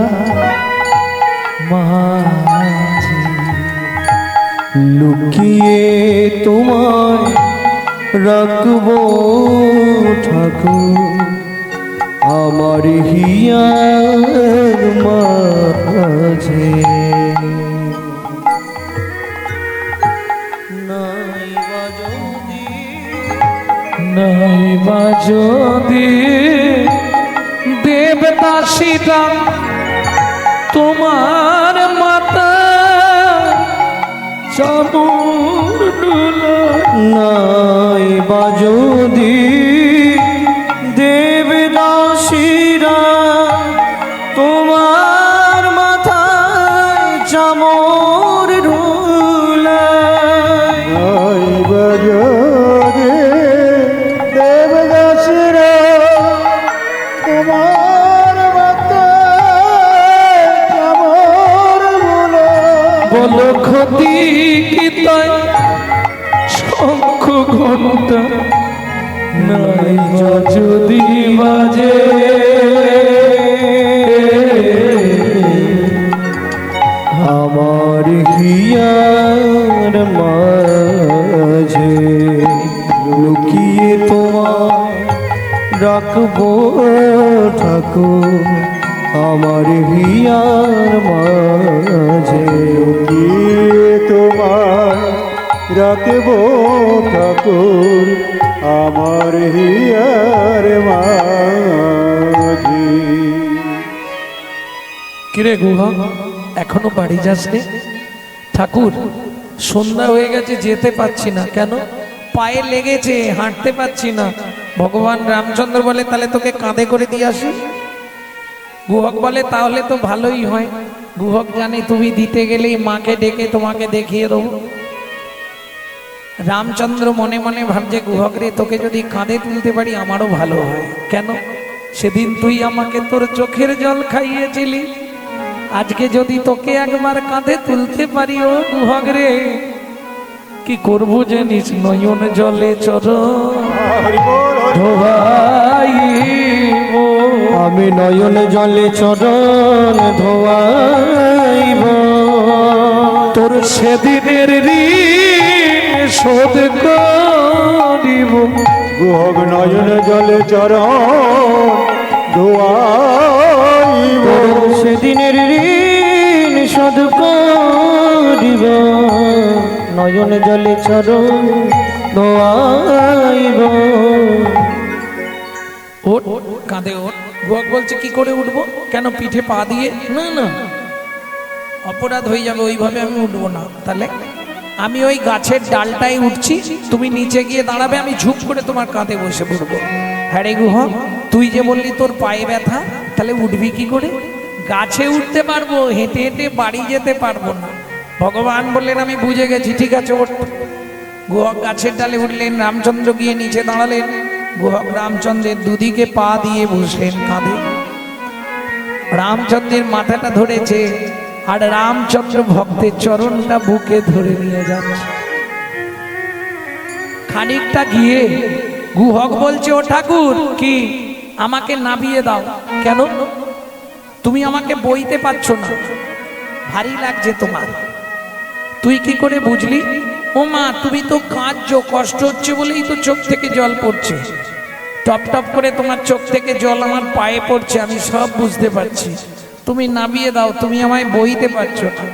মাঝে লুকিয়ে তোমায় রাখবো ঠাকুর আমার হিয়ার মাঝে। নাইবা যদি দেবদাসীরা তোমার মাতা চামর নাই বা যদি দেবদাসীরা তোমার মাথায় চামর রুলায় নাইবা যদি দেবদাসীরা তোমার মাথায় চামর বুলায়। বলো ক্ষতি কি তাই শঙ্খ ঘন্টা নাই যদি বাজে আমার হিয়ার মাঝে লুকিয়ে তোমার রাখবো ঠাকুর আমার হিয়ার মাঝে। কি তোমার রাখবো ঠাকুর আমার হিয়ার মাঝে। কিরে গুহা এখনো বাড়ি যাসনি? ঠাকুর সন্ধ্যা হয়ে গেছে, যেতে পারছি না। কেন? পায়ে লেগেছে, হাঁটতে পারছি না। ভগবান রামচন্দ্র বলে তাহলে তোকে কাঁধে করে দিয়ে আসি। গুহক বলে তাহলে তো ভালোই হয়। গুহক জানে তুমি দিতে গেলেই মাকে ডেকে তোমাকে দেখিয়ে দেবো। রামচন্দ্র মনে মনে ভাবছে গুহক রে, তোকে যদি কাঁধে তুলতে পারি আমারও ভালো হয়। কেন? সেদিন তুই আমাকে তোর চোখের জল খাইয়েছিলি, আজকে যদি তোকে একবার কাঁধে তুলতে পারি ও গুহক রে, কি করবো জানিস? নয়ন জলে ধোয়াইব, আমি নয়ন জলে চরণ ধোয়াইব, তোর সেদিনের ঋণ শোধ করিব। গুহক নয়ন জলে চরণ ধোয়াইব, সেদিনের ঋণ শোধ করিব, নয়ন জলে চরণ ধোয়াইব। ওঠ, কাঁধে ওঠ। গুহক বলছে কি করে উঠবো? কেন পিঠে পা দিয়ে? না না, অপরাধ হয়ে যাবে, ওইভাবে আমি উঠবো না। তাহলে আমি ওই গাছের ডালটাই উঠছি, তুমি নিচে গিয়ে দাঁড়াবে, আমি ঝুপ করে তোমার কাঁধে বসে পড়বো। হ্যাঁ রে গুহক, তুই যে বললি তোর পায়ে ব্যথা, তাহলে উঠবি কি করে? গাছে উঠতে পারবো, হেঁটে হেঁটে বাড়ি যেতে পারবো না। ভগবান বললেন আমি বুঝে গেছি, ঠিক আছে ওঠ। গুহক গাছের ডালে উঠলেন, রামচন্দ্র গিয়ে নিচে দাঁড়ালেন। গুহক রামচন্দ্রের দুদিকে পা দিয়ে বসলেন কাঁধে। রামচন্দ্রের মাথাটা ধরেছে, আর রামচন্দ্র ভক্তের চরণটা বুকে ধরে নিয়ে যাচ্ছে। খানিকটা গিয়ে গুহক বলছে ও ঠাকুর, কি আমাকে নামিয়ে দাও। কেন? তুমি আমাকে বইতে পারছো না, ভারী লাগছে তোমার। তুই কি করে বুঝলি? ও মা, তুমি তো কাঁদছো, কষ্ট হচ্ছে বলেই তো চোখ থেকে জল পড়ছে। টপ টপ করে তোমার চোখ থেকে জল আমার পায়ে পড়ছে, আমি সব বুঝতে পারছি। তুমি নামিয়ে দাও, তুমি আমায় বইতে পারছো না।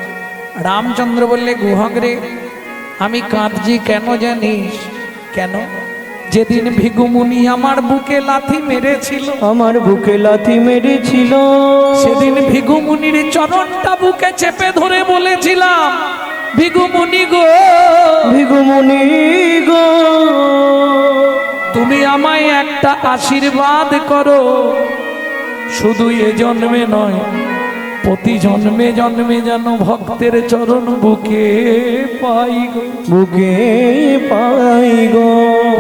রামচন্দ্র বললে গুহক রে, আমি কাঁদছি কেন জানিস? কেন? যেদিন ভিগুমুনি আমার বুকে লাথি মেরেছিল, আমার বুকে লাথি মেরেছিল, সেদিন ভিগুমুনির চরণটা বুকে চেপে ধরে বলেছিলাম, ভিগুমুনি গো, ভিগুমুনি গো, তুমি আমায় একটা আশীর্বাদ করো, শুধু এ জন্মে নয়, প্রতি জন্মে জন্মে যেন ভক্তের চরণ বুকে পাই গো, বুকে পাই গো।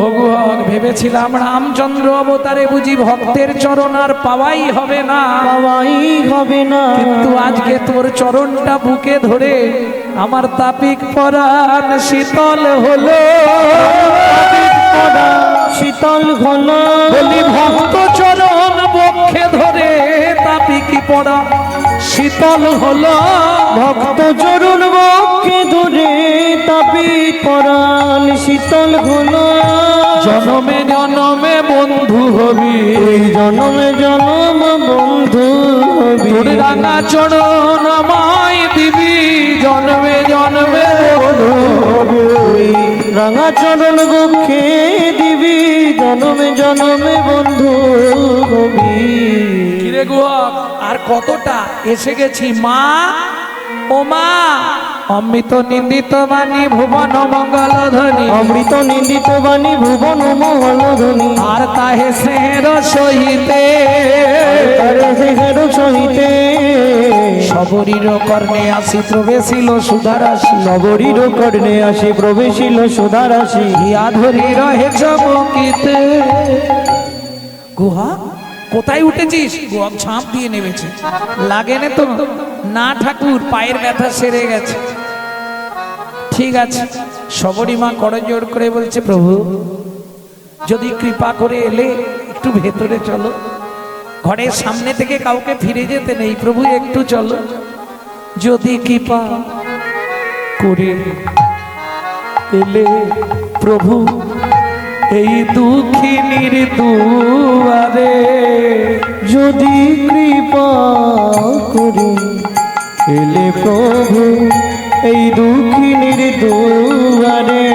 ভগবান ভেবেছিলাম রামচন্দ্র অবতারে বুঝি ভক্তের চরণ আর পাওয়াই হবে না, পাওয়াই হবে না, কিন্তু আজকে তোর চরণটা বুকে ধরে আমার তাপিক পরাণ শীতল হলো, শীতল ঘন বলি ভক্ত চরণ বক্ষে ধরে তাপিক পড়া শীতল হলো। ভক্ত চরণ বক্ষে ধরে তাপিত পরাণ শীতল হলো। জনমে জনমে বন্ধু হবি, এই জনমে জনম বন্ধু হবি। তোর রাঙা চরণ আমায় দিবি, জনমে জনমে বন্ধু হবি। ওই রাঙা চরণ বক্ষে দিবি, জনমে জনমে বন্ধু হবি। কিরে গোয়াক আর কতটা এসে গেছি মা, ও মা। অমৃত নিন্দিত বাণী ভুবন মঙ্গল ধ্বনি, অমৃত নিন্দিত বাণী ভুবন মঙ্গল ধ্বনি। আর তাহে স্নেহের সহিতে আরে সেহের সহিতে সবরীর কর্ণে আসি প্রবেশিল সুধারাশি, নগরীর কর্ণে আসি প্রবেশিল সুধারাশি। হিয়া ধরি রহে চমকিতে। গুহা কোথায় উঠেছিস? গুহা ঝাঁপ দিয়ে নেমেছে। লাগে না তো? না ঠাকুর, পায়ের ব্যথা সেরে গেছে। ঠিক আছে। সবরী মা করজোড় করে বলছে, প্রভু যদি কৃপা করে এলে একটু ভেতরে চলো, ঘরের সামনে থেকে কাউকে ফিরে যেতে নেই, প্রভু একটু চলো। যদি কৃপা করে এলে প্রভু এই দুঃখিনীর দুয়ারে, যদি কৃপা করে এলে প্রভু এই দুঃখিনীর দুয়ারে।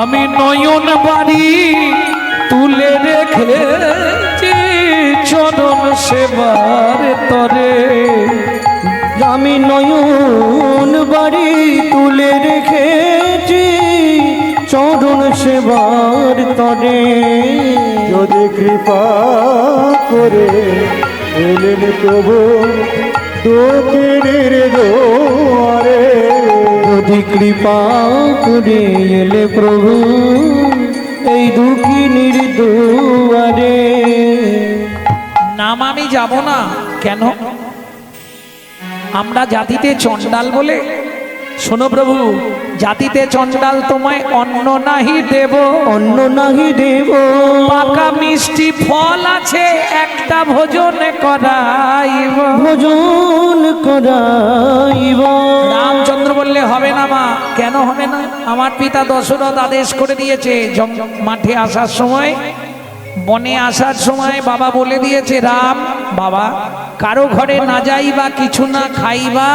আমি নয়ন বাড়ি তুলে রেখেছি চরণ সেবার তরে। আমি নয়ন বাড়ি তুলে রেখেছি চরণ সেবার তরে। যদি কৃপা করে এলেন প্রভু দক্ষিণের দুয়ারে। যদি কৃপা করে এলে প্রভু এই দুঃখিনীর দুয়ারে। নাম আমি যাব না কেন? আমরা জাতিতে চণ্ডাল বলে। শোনো প্রভু, জাতিতে চণ্ডাল তোমায় অন্ন নাহি দেব, অন্ন নাহি দেব। পাকা মিষ্টি ফল আছে একটা ভোজন করাইব। ভোজন করাইব। রামচন্দ্র বললে হবে না মা। কেন হবে না? আমার পিতা দশরথ আদেশ করে দিয়েছে, মাঠে আসার সময়, বনে আসার সময় বাবা বলে দিয়েছে, রাম বাবা কারো ঘরে না যাইবা, কিছু না খাইবা,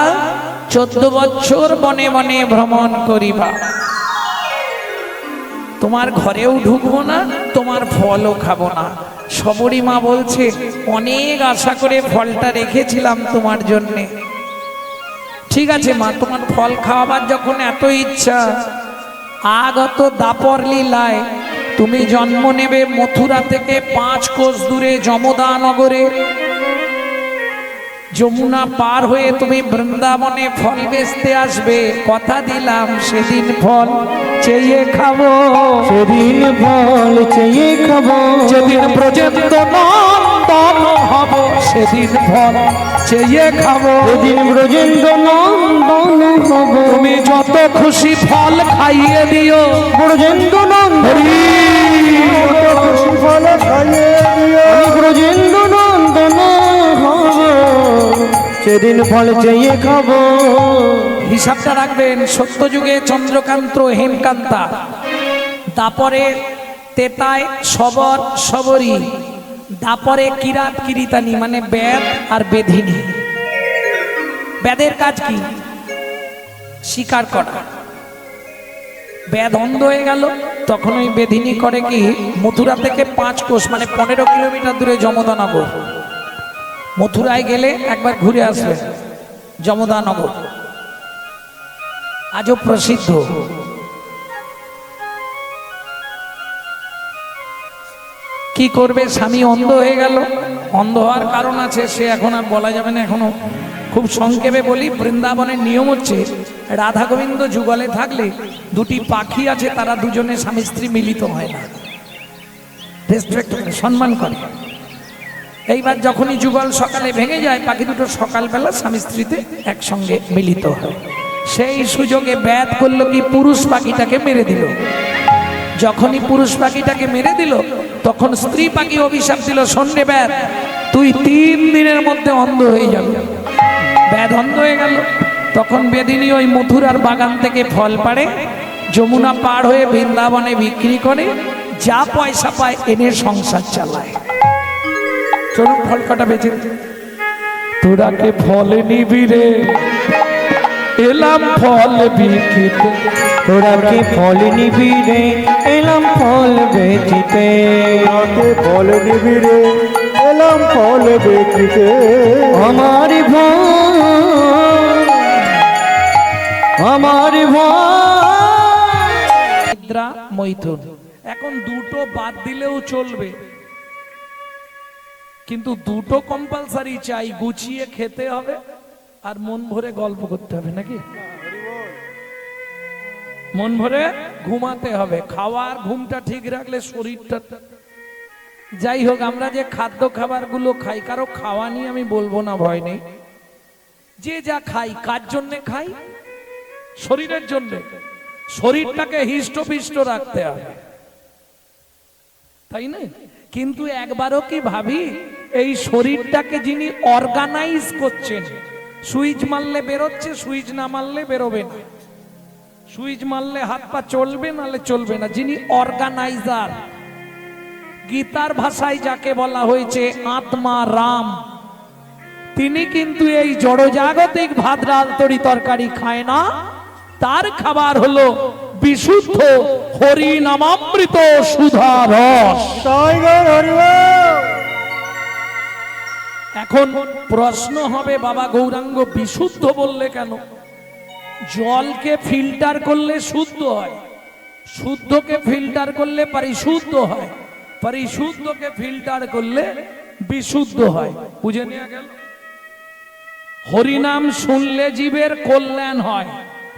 14 বছর বনে বনে ভ্রমণ করিবা। তোমার ঘরেও ঢুকবো না, তোমার ফলও খাবো না। সবরী মা বলছে, অনেক আশা করে ফলটা রেখেছিলাম তোমার জন্যে। ঠিক আছে মা, তোমার ফল খাওয়াবার যখন এত ইচ্ছা, আগত দাপর লীলায় তুমি জন্ম নেবে মথুরা থেকে 5 কোষ দূরে যমদা নগরে। যমুনা পার হয়ে তুমি বৃন্দাবনে ফল বেচতে আসবে। কথা দিলাম সেদিন ফল চেয়ে খাবো, সেদিন ফল চেয়ে খাবো। যেদিন ব্রজেন্দ্র নন্দন হব, সেদিন ফল চেয়ে খাবো। সেদিন ব্রজেন্দ্র নন্দন হব। তুমি যত খুশি ফল খাইয়ে দিও, ব্রজেন্দ্র নন্দন খুশি ফল খাইয়ে দিও। আমি ব্রজেন্দ্র নন্দন হব, সেদিন ফল চেয়ে খাবো। হিসাবটা রাখবেন। সত্যযুগে চন্দ্রকান্ত হেমকান্তা, দাপরে তেতায় সবর সবরী, দাপরে কিরাত কিরিতানি মানে বেদ আর বেধিনী। বেদের কাজ কি? শিকার করা। বেদ অন্ধ হয়ে গেল, তখন ওই বেধিনী করে কি, মথুরা থেকে 5 কোষ মানে 15 কিলোমিটার দূরে যমদানগর। মথুরায় গেলে একবার ঘুরে আসবে যমদানগর, আজও প্রসিদ্ধ। কি করবে? স্বামী অন্ধ হয়ে গেল। অন্ধ হওয়ার কারণ আছে, সে এখন আর বলা যাবে না। এখনো খুব সংক্ষেপে বলি, বৃন্দাবনের নিয়ম হচ্ছে, রাধা গোবিন্দ যুগলে থাকলে 2টি পাখি আছে, তারা দুজনে স্বামী স্ত্রী মিলিত হয় না, রেসপেক্ট করে, সম্মান করে। এইবার যখনই যুগল সকালে ভেঙে যায়, পাখি দুটো সকালবেলা স্বামী স্ত্রীতে একসঙ্গে মিলিত হয়। সেই সুযোগে ব্যাদ করলো কি, পুরুষ পাখিটাকে মেরে দিল। যখনই পুরুষ পাখিটাকে মেরে দিল, তখন স্ত্রী পাখি অভিশাপ দিল, শোন রে ব্যাদ, তুই 3 দিনের মধ্যে অন্ধ হয়ে যাবে। ব্যাধ অন্ধ হয়ে গেল। তখন বেদিনী ওই মথুরার বাগান থেকে ফল পাড়ে, যমুনা পার হয়ে বৃন্দাবনে বিক্রি করে, যা পয়সা পায় এনে সংসার চালায়। চলুন ফল কাটা বেঁচে। তোরা কে ফল নিবি রে, এলাম ফল বিকিতে। তোরা কি ফল নিবি রে, এলাম ফল বেচিতে। তোকে ফল নিবি রে, এলাম ফল বেচিতে। আমার ভাই, আমার ভাই। নিদ্রা মৈথুন, এখন দুটো বাদ দিলেও চলবে, কিন্তু দুটো কম্পালসারি চাই। গুছিয়ে খেতে হবে আর মন ভরে গল্প করতে হবে, নাকি? মন ভরে ঘুমাতে হবে। খাওয়ার ঘুমটা ঠিক রাখলে শরীরটা। যাই হোক, আমরা যে খাদ্য খাবারগুলো খাই, কারো খাওয়া নিয়ে আমি বলবো না, ভয় নেই। যে যা খাই, কার জন্য খাই? শরীরের জন্য। শরীরটাকে হিষ্টপিষ্ট রাখতে হবে, তাই না? কিন্তু একবারও কি ভাবি, এই শরীরটাকে যিনি অর্গানাইজ করছেন, সুইচ মারলে বেরোচ্ছে, সুইচ না মারলে বেরোবে না। সুইচ মারলে হাত পা চলবে, নালে চলবে না। যিনি অর্গানাইজার, গীতার ভাষায় যাকে বলা হয়েছে আত্মা রাম, তিনি কিন্তু এই জড়জাগতিক ভাত ডাল তরি তরকারি খায় না। তার খাবার হলো বিশুদ্ধ হরি নামামৃত সুধা রস। এখন প্রশ্ন হবে, বাবা গৌরাঙ্গ বিশুদ্ধ বললে কেন? জলকে ফিল্টার করলে শুদ্ধ হয়, শুদ্ধকে ফিল্টার করলে পরিশুদ্ধ হয়, পরিশুদ্ধকে ফিল্টার করলে বিশুদ্ধ হয়। বুঝে নেওয়া গেল? হরিনাম শুনলে জীবের কল্যাণ হয়।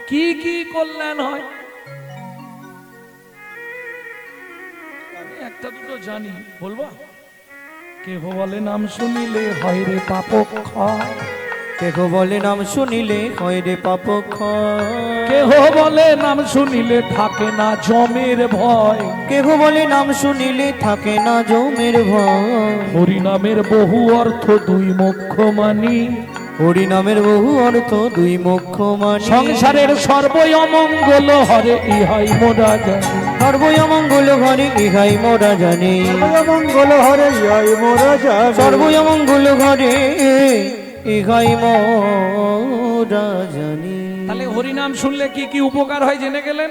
কি কি কল্যাণ হয়? আমি একটা দুটো জানি, বলবো। কেহ বলে নাম শুনিলে হয় রে পাপ ক্ষয়। কেহ বলে নাম শুনিলে হয় রে পাপ ক্ষয়। কেহ বলে নাম শুনিলে থাকে না জমের ভয়। কেহ বলে নাম শুনিলে থাকে না জমের ভয়। হরিনামের বহু অর্থ দুই মুখ্য মানি। হরিনামের বহু অর্থ দুই মুখ্য মানি। সংসারের সর্বই অমঙ্গল হরে ইহাই মোরা জানি। সর্বই অমঙ্গল ঘরে ইহাই মোরা জানি। মঙ্গল হরে ইহাই মোরা জানি। সর্বই অমঙ্গল ঘরে ইহাই মোরা জানি। তাহলে হরিনাম শুনলে কি কি উপকার হয় জেনে গেলেন।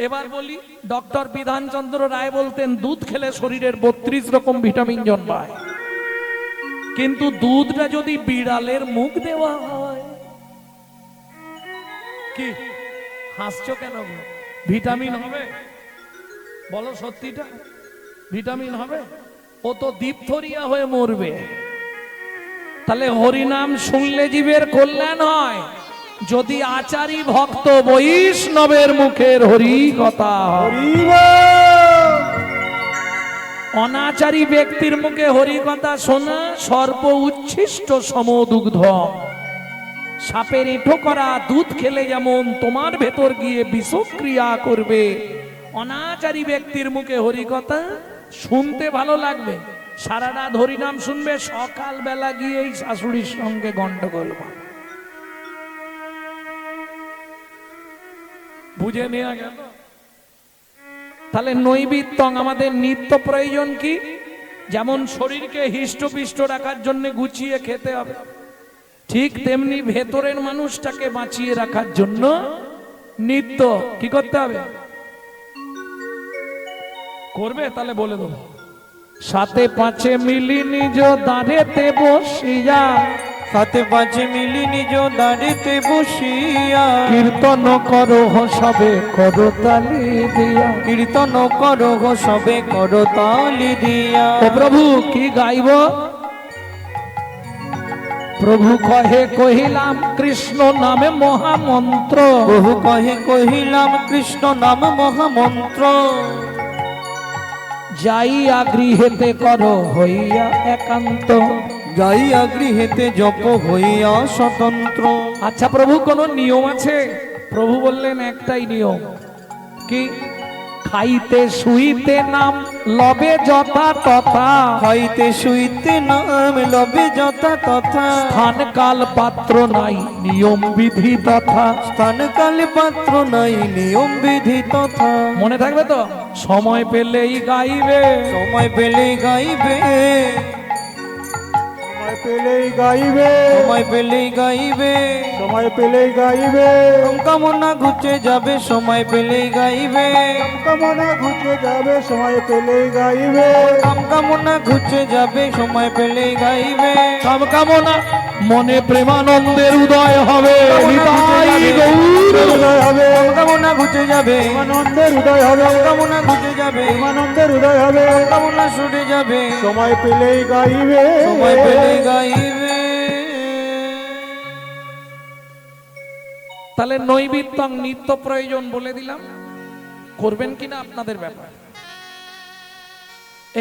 এবার বলি, ডক্টর বিধানচন্দ্র রায় বলতেন দুধ খেলে শরীরের 32 রকম ভিটামিন জন্মায়। কিন্তু দুধটা যদি বিড়ালের মুখ দেওয়া হয়, কি হাসছো কেন? ভিটামিন হবে? বলো সত্যিটা, ভিটামিন হবে? ও তো দীপথরিয়া হয়ে মরবে। তাহলে হরিনাম শুনলে জীবের কল্যাণ হয় যদি আচারী ভক্ত বৈষ্ণবের মুখের হরি কথা। অনাচারী ব্যক্তির মুখে হরি কথা শোনা সর্ব উচ্ছিষ্ট সমদুগ্ধ। সাপের এঁঠো করা দুধ খেলে যেমন তোমার ভেতর গিয়ে বিষক্রিয়া করবে, অনাচারী ব্যক্তির মুখে হরি কথা শুনতে ভালো লাগবে, সারা রাত হরিনাম শুনবে, সকাল বেলা গিয়ে এই শাশুড়ির সঙ্গে গন্ডগোল। বুঝে নেওয়া গেল? তাহলে নৈবিত্তং আমাদের নিত্য প্রয়োজন কি? যেমন শরীরকে হিষ্টপিষ্ট রাখার জন্য গুছিয়ে খেতে হবে, ঠিক তেমনি ভেতরের মানুষটাকে বাঁচিয়ে রাখার জন্য নিত্য কি করতে হবে? করবে? তাহলে বলে দেবো। সাথে পাঁচে মিলি নিজ দাঁড়েতে বসিয়া, সাথে পাঁচে মিলি নিজ দাঁড়িতে বসিয়া, কীর্তন করো সবে করো তালি দিয়া। কীর্তন করো সবে করো তালি দিয়া। ও প্রভু কি গাইব? প্রভু কহে কহিলাম কৃষ্ণ নামে মহামন্ত্র। প্রভু কহে কহিলাম কৃষ্ণ নাম মহামন্ত্র। যাইয়া গৃহেতে করো হইয়া একান্ত। যাইয়া গৃহেতে জপ হইয়া স্বতন্ত্র। আচ্ছা প্রভু কোন নিয়ম আছে? প্রভু বললেন একটাই নিয়ম, কি? খাইতে শুইতে নাম লবে যথা তথা খাইতে শুইতে নাম লবে যথা তথা স্থান কাল পাত্র নাই নিয়ম বিধি তথা। স্থান কালে পাত্র নাই নিয়ম বিধি তথা মনে থাকবে তো, সময় পেলেই গাইবে, সময় পেলেই গাইবে সময় পেলেই গাইবে, সময় পেলেই গাইবে সময় পেলেই গাইবে, কামনা ঘুচে যাবে সময় পেলেই গাইবে কামনা ঘুচে যাবে সময় পেলেই গাইবে, কামনা ঘুচে যাবে সময় পেলেই গাইবে সব কামনা মনে প্রেমানন্দের উদয় হবে। নিতাই গৌর। উদয় হবে, কামনা ঘুচে যাবে আনন্দের উদয় হবে, কামনা ঘুচে যাবে আনন্দের উদয় হবে, কামনা ছুটে যাবে সময় পেলেই গাইবে, সময় পেলেই গাইবে। তাহলে নৈবিত্তং নিত্য প্রয়োজন বলে দিলাম, করবেন কিনা আপনাদের ব্যাপার।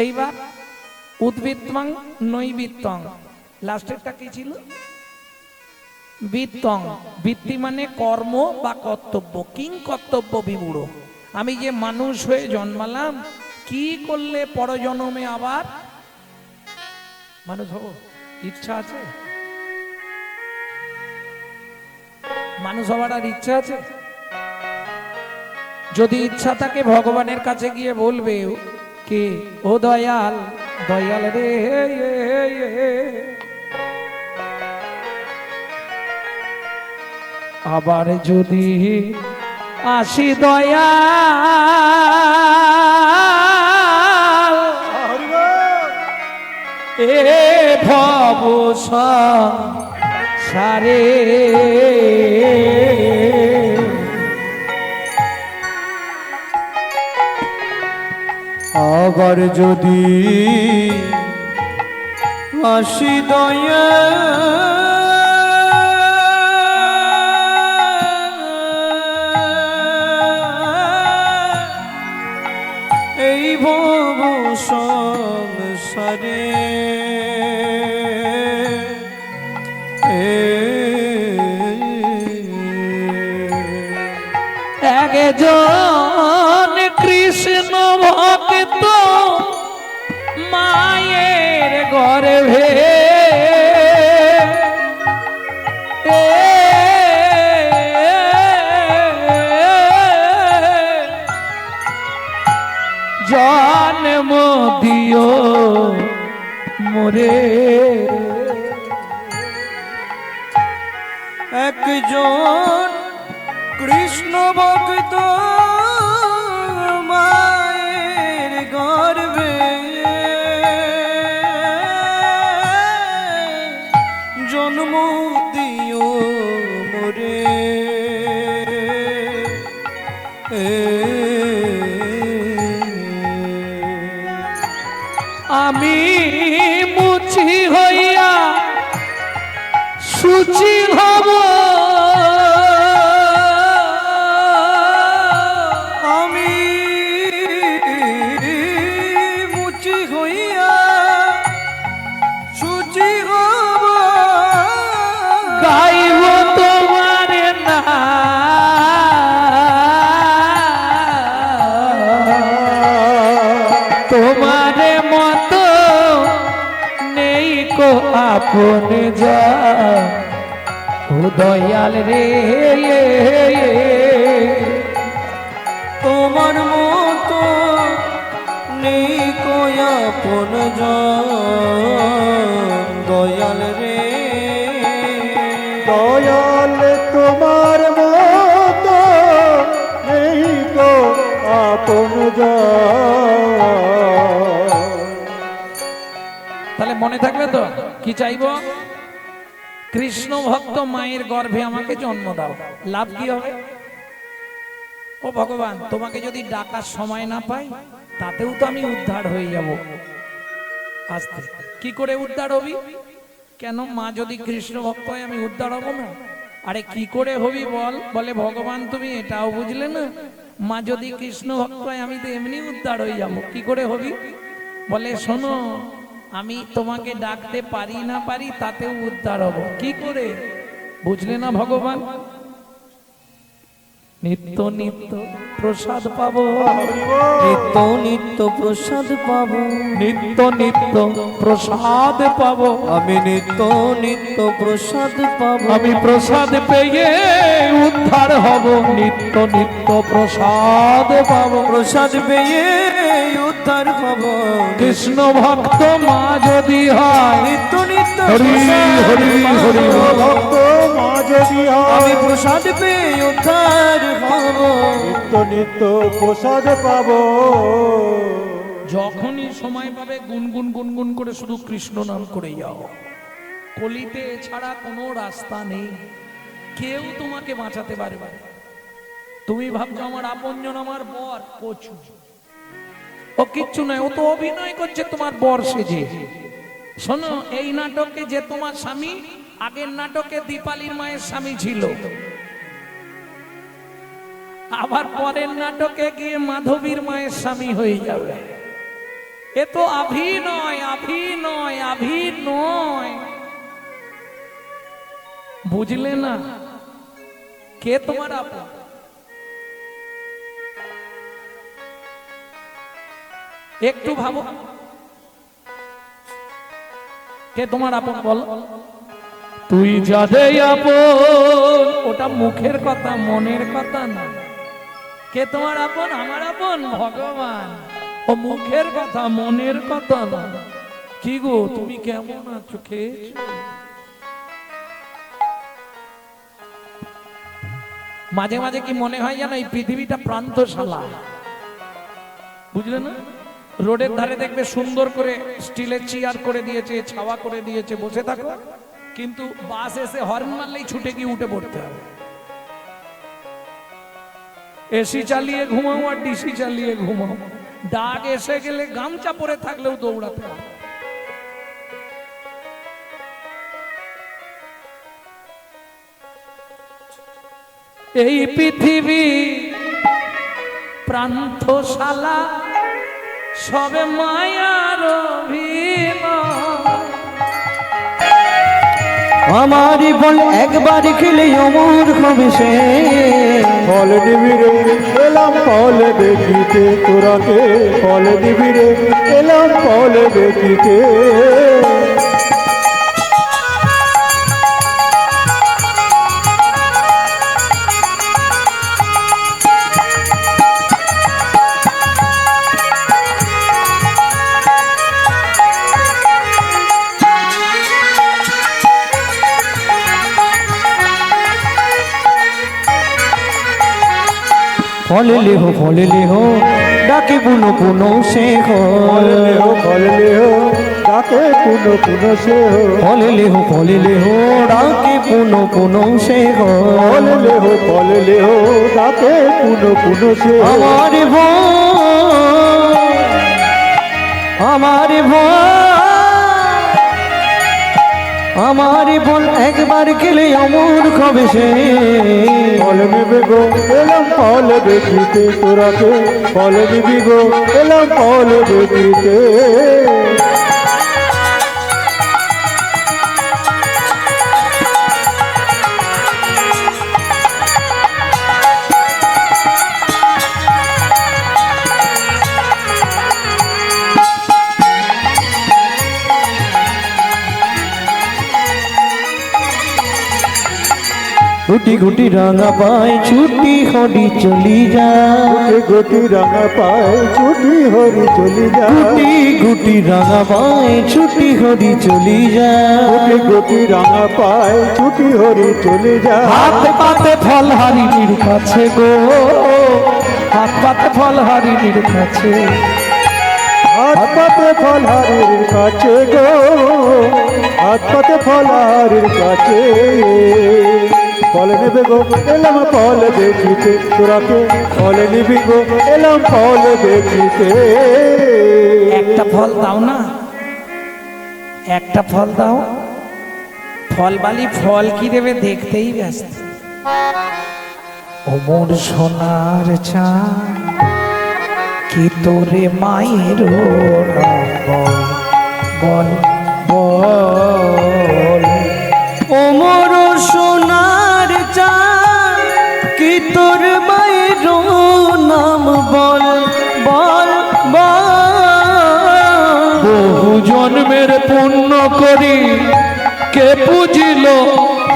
এইবার উদ্বৃত্তং নৈবিত্তং, লাস্টেরটা কি ছিল? বৃত্তং, বৃত্তি মানে কর্ম বা কর্তব্য, কিং কর্তব্য বিমূঢ়। আমি যে মানুষ হয়ে জন্মালাম, কি করলে পরজন্মে আবার মানুষ হব? ইচ্ছা আছে? মানুষ হবার আর ইচ্ছা আছে? যদি ইচ্ছা থাকে ভগবানের কাছে গিয়ে বলবে কে, ও দয়াল, দয়াল রে, আবার যদি আসি দয়াল, এ ভব সারে আবার যদি আসি দয়া এই ভব সংসারে একজন কৃষ্ণ ভক্ত মায়ের গর্ভে জন্ম দিও মোরে। একজন কৃষ্ণ ভক্ত মায়ের গর্ভে জন্ম দিও মোরে। আমি মুছি হইয়া সুচি হব, আমি মুচি হইয়া সুচি হব, গাইব তোমার না তোমার মতো নেই কো আপন যা, ও দয়াল রে, তোমার মতো নেই কয়াপন দয়াল রে। দয়াল তোমার মতো নেই তো আপন তাহলে মনে থাকবে তো কি চাইবো? কৃষ্ণ ভক্ত মায়ের গর্ভে আমাকে জন্ম দাও। লাভ কি হবে? ও ভগবান, তোমাকে যদি ডাকার সময় না পাই, তাতেও তো আমি উদ্ধার হয়ে যাব। আস্তে কি করে উদ্ধার হবি? কেন মা যদি কৃষ্ণ ভক্ত হয় আমি উদ্ধার হব না? আরে কি করে হবি বল? বলে ভগবান তুমি এটাও বুঝলে না, মা যদি কৃষ্ণ ভক্ত হয় আমি তো এমনি উদ্ধার হয়ে যাব। কি করে হবি? বলে শোনো, আমি তোমাকে ডাকতে পারি না পারি তাতেও উদ্ধার হব। কি করে? বুঝলে না ভগবান? নিত্য নিত্য প্রসাদ পাবো, নিত্য নিত্য প্রসাদ পাবো, নিত্য নিত্য প্রসাদ পাবো। আমি নিত্য নিত্য প্রসাদ পাবো, আমি প্রসাদ পেয়ে উদ্ধার হব, নিত্য নিত্য প্রসাদ পাবো। প্রসাদ পেয়ে উদ্ধার হব। কৃষ্ণ ভক্ত মা যদি হয়, নিত্য নিত্য হরি প্রসাদ হরি হরি পাবো। ভক্ত মা যদি আমি হয় প্রসাদ পেয়ে উদ্ধার হব। নিত্য নিত্য প্রসাদ পাবো। যখনই সময় পাবে গুনগুন গুনগুন করে শুধু কৃষ্ণ নাম করে যাও। কলিতে এছাড়া কোনো রাস্তা নেই, কেউ তোমাকে বাঁচাতে পারবে না। তুমি ভাবছো আমার আপনজন আমার বর, কচু, ও কিচ্ছু নয়, ও তো অভিনয় করছে তোমার বর সেজে। শোনো, এই নাটকে যে তোমার স্বামী, আগের নাটকে দীপালির মায়ের স্বামী ছিল, আবার পরের নাটকে গিয়ে মাধবীর মায়ের স্বামী হয়ে যাবে। এ তো অভিনয়, অভিনয়, অভিনয়। বুঝলে না? কে তোমার আপন? একটু ভাবো, কে তোমার আপন বল? তুই যাদের আপন, ওটা মুখের কথা, মনের কথা না। কে তোমার আপন? আমার আপন ভগবান। ও মুখের কথা, মনের কথা না। কি গো, তুমি কেমন আছো? খেয়েছো? মাঝে মাঝে কি মনে হয় জানো, এই পৃথিবীটা প্রান্তশালা, বুঝলে না? রোডের ধারে দেখবে সুন্দর করে স্টিলের চেয়ার করে দিয়েছে, ছাওয়া করে দিয়েছে, বসে থাকো। কিন্তু বাস এসে হর্ন মারলেই ছুটে গিয়ে উঠে পড়তে হবে। এসি চালিয়ে ঘুমাও আর ডিসি চালিয়ে ঘুমাও, ডাক এসে গেলে গামছা পরে থাকলেও দৌড়াতে হবে। এই পৃথিবী প্রান্তশালা, সবে মায়ার অভিনয়। আমারই বল একবার খেলে অমর হবে সে। ফল নিবিড়ে এলাম ফল দেখিতে, তোরাকে ফল নিবিড়ে এলাম ফল দেখিতে। ফল লেহো ডাকে পুনো পুনো সে হো। ফল লেহো ডাকে পুনো পুনো সে হো। ফল লেহো ডাকে পুনো পুনো সে হো। ফল লেহো ডাকে পুনো পুনো সে হো। আমার আমার বোন একবার খেলে অমর হবে সে। ফল নিবি গো এলাম ফল দেখিতে, তোরাকে ফল নিবি গো এলাম ফল দেখিতে। গুটি গুটি রাঙা পায় ছুটি হরি চলি যা। গুটি রাঙা পায় ছুটি হরি চলি যা। গুটি গুটি রাঙা পায় ছুটি হরি চলি যা। গুটি রাঙা পায় ছুটি হরি চলি যা। হাত পাতে ফল হারিণীর কাছে গো, হাত পাতে ফল হারিণীর কাছে। হাত পাতে ফল হারির কাছে গো, হাত পাতে ফল হারির কাছে। ফল নেবে গো এলাম ফল দেখিতে, তোরাকে ফল নিবি গো এলাম ফল দেখিতে। একটা ফল দাও না, একটা ফল দাও। ফল বালি ফল কি দেবে দেখতেই ব্যস্ত। ওমর সোনার চাঁদ কি তোরে মায়ের বল বল। ওমর সোনার চাঁদ কি তোর মা করি কে পুজিল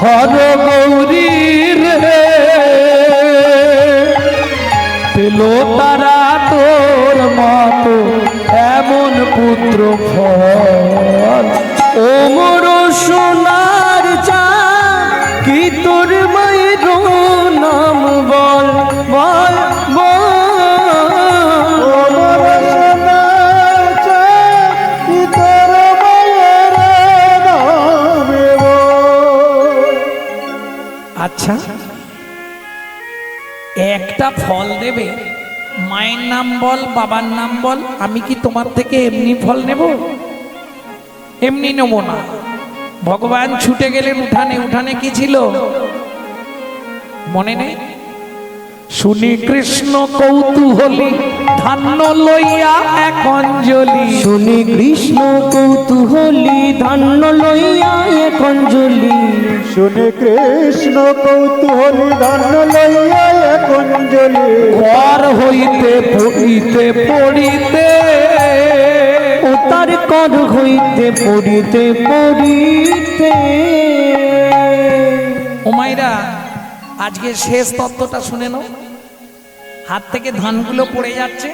হর গৌরী রে, পেল তারা তোর মতো এমন পুত্র ফল। ও মোর সোনার চাঁদ কি তোর মায়ের নাম বল বল বল। ও মোর সোনার চাঁদ কি তোর মায়ের নামে বল। আচ্ছা, একটা ফল দেবে, মায়ের নাম বল বাবার নাম বল, আমি কি তোমার থেকে এমনি ফল নেব? এমনি নেব না। ভগবান ছুটে গেলেন উঠানে। উঠানে কি ছিল মনে নেই? শুনি কৃষ্ণ কৌতূহলী ধান্য লইয়া এক অঞ্জলি। শুনি কৃষ্ণ কৌতূহলী ধান্য লইয়া এক অঞ্জলি। শুনে কৃষ্ণ কৌতূহলী ধান্য লইয়া এক অঞ্জলি। ঘর হইতে পড়িতে পড়িতে, ও তার কর হইতে পড়িতে পড়িতে। ও মাইরা, আজকে শেষ তত্ত্বটা শুনে নাও। হাত থেকে ধানগুলো পড়ে যাচ্ছে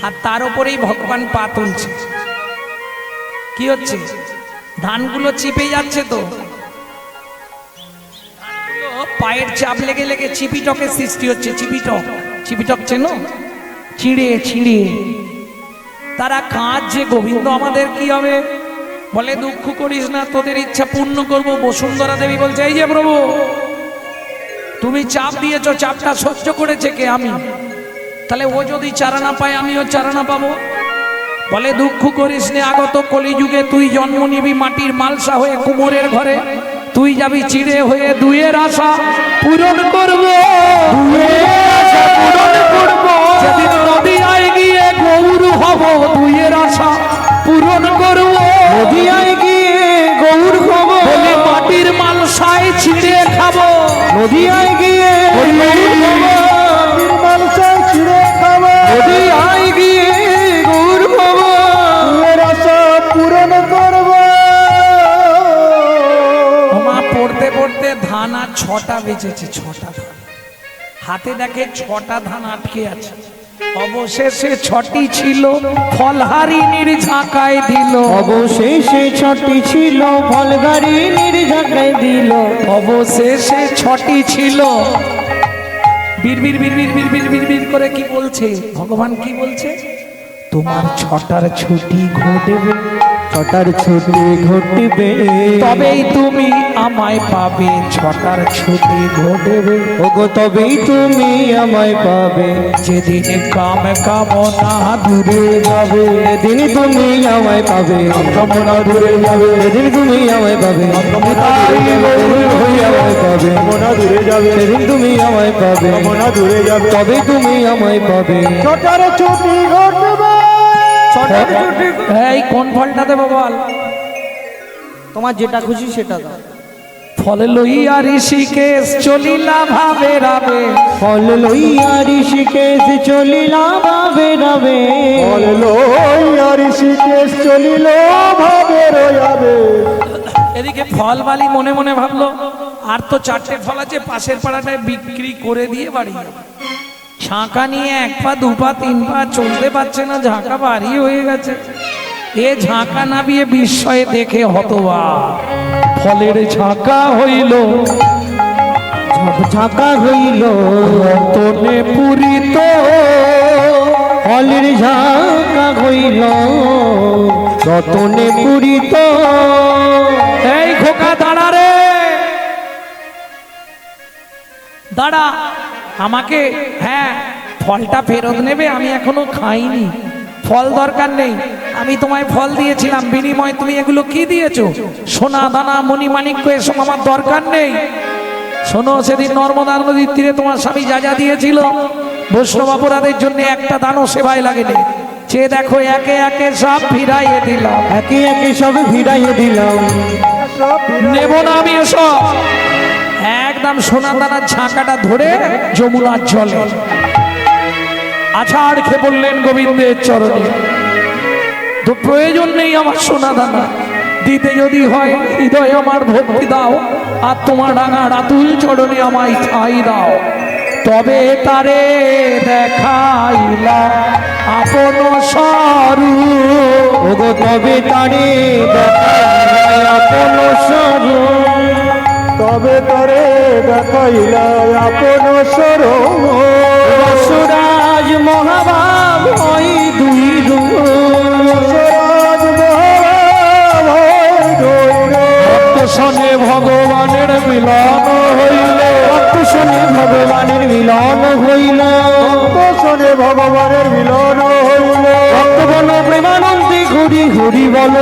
আর তার উপরেই ভগবান পা তুলছে। কি হচ্ছে? ধানগুলো চিপে যাচ্ছে, তো ধানগুলো পায়ের চাপ লেগে লেগে চিপিটকের সৃষ্টি হচ্ছে। চিপিটক, চিপিটক চেনো? চিড়ে চিড়ে তারা কাঁদছে, গোবিন্দ আমাদের কি হবে? বলে দুঃখ করিস না, তোদের ইচ্ছা পূর্ণ করব। বসুন্ধরা দেবী বলছে, এই যে প্রভু, তুমি চাপ দিয়েছো, চাপটা সহ্য করেছে কে? আমি। তাহলে ও যদি চারা না পায়, আমিও চারা না পাবো। বলে দুঃখ করিস নে, আগত কলিযুগে তুই জন্ম নিবি মাটির মালসা হয়ে কুমোরের ঘরে। তুই যাবি চিড়ে হয়ে, দুইয়ের আশা পূরণ করব, পূরণ করব। যেদিন নদিয়ায় গিয়ে গৌর হব, দুইয়ের আশা পূরণ করব। নদিয়ায় গিয়ে গৌর হব, বলে মাটির মালসায় চিড়ে খাবো। নদিয়ায় গিয়ে গৌর হব, মালসায় ছিঁড়ে খাবো। নদিয়ায় গিয়ে গৌর হব। এর আশা পূরণ করবো। মা পড়তে পড়তে ধান আর 6টা বেঁচেছে, 6টা ধান। হাতে দেখে 6টা ধান আটকে আছে। অবশেষে 6টি ছিল, ফলহারিণীর ঝাঁকায় দিল। অবশেষে 6টি ছিল, ফলগাড়ি নির্ঝাকায় দিল। অবশেষে 6টি ছিল। বিড়বিড় বিড়বিড় বিড়বিড় বিড়বিড় করে কি বলছে ভগবান? কি বলছে? তোমার 6টার ছুটি ঘটবে, 6টার ছুটি ঘটবে, তবেই তুমি আমায় পাবে। 6টার ছুটি ঘটবে, ওগো তবেই তুমি আমায় পাবে। যেদিন কাম কামনা দূরে যাবে, যেদিন তুমি আমায় পাবে, কামনা দূরে যাবে। যেদিন তুমি আমায় পাবে, আমায় পাবে, কামনা দূরে যাবে। সেদিন তুমি আমায় পাবে, কামনা দূরে যাবে। তবে তুমি আমায় পাবে। 6টার ছুটি ঘটবে। এই কোন ফলটা দেবো বল? তোমার যেটা খুশি সেটা দাও। ফল লইয়া ঋষিকেশ চলিলা ভাবে রাবে। ফল লইয়া ঋষিকেশ চলিলা ভাবে রাবে। ফল লইয়া ঋষিকেশ চলিল ভাবে রয়াবে। এদিকে ফল বালি মনে মনে ভাবলো, আর তো 4টে ফল আছে, পাশের পাড়াটায় বিক্রি করে দিয়ে বাড়ি যাবে। ঝাঁকা নিয়ে 1 পা 2 পা 3 পা চলতে পারছে না, ঝাঁকা ভারী হয়ে গেছে। এ ঝাঁকা নামিয়ে বিস্ময়ে দেখে হতবাক, ফলের ঝাঁকা হইল, ঝাঁকা হইল রতনে পুরিত। ফলের ঝাঁকা হইল রতনে পুরিত। এই খোকা দাঁড়া রে, দাঁড়া। আমাকে, হ্যাঁ, ফলটা ফেরত নেবে? আমি এখনো খাইনি, ফল দরকার নেই। আমি তোমায় ফল দিয়েছিলাম, বিনিময়ে তুমি এগুলো কি দিয়েছো? সোনা দানা মণিমাণিক্য, এসব আমার দরকার নেই। শোনো, সেদিন নর্মদা নদীর তীরে তোমার স্বামী যা যা দিয়েছিল, বৈষ্ণব অপরাধের জন্য একটা দানও সেবায় লাগেনি। চেয়ে দেখো, একে একে সব ফিরাইয়ে দিলাম, একে একে সব ভিড়াইয়ে দিলাম। নেব না আমি এসব। একদম সোনা দানার ঝাঁকাটা ধরে যমুনার জলে আছাড় খেয়ে বললেন গোবিন্দের চরণে, তো প্রয়োজন নেই আমার সোনা দানা, দিতে যদি হয় হৃদয় আমার ভক্তি দাও, আর তোমার রাঙা রাতুল চরণে আমায় ঠাঁই দাও। তবে তারে দেখাইলা আপন স্বরূপ, ওগো তবে তারে দেখাইলা আপন স্বরূপ, তবে তরে দেখাইলা আপন স্বরূপ। সুরাজ মহাভাব ওই দুই রূপ, স্বরাজ মহাভাব হয় দুই রূপ। শোনে ভগবানের মিলন হইলে, শোনে ভগবানের মিলন হইল, শোনে ভগবানের মিলন হইল। ভক্ত বল প্রেমানন্দে হরি হরি বল।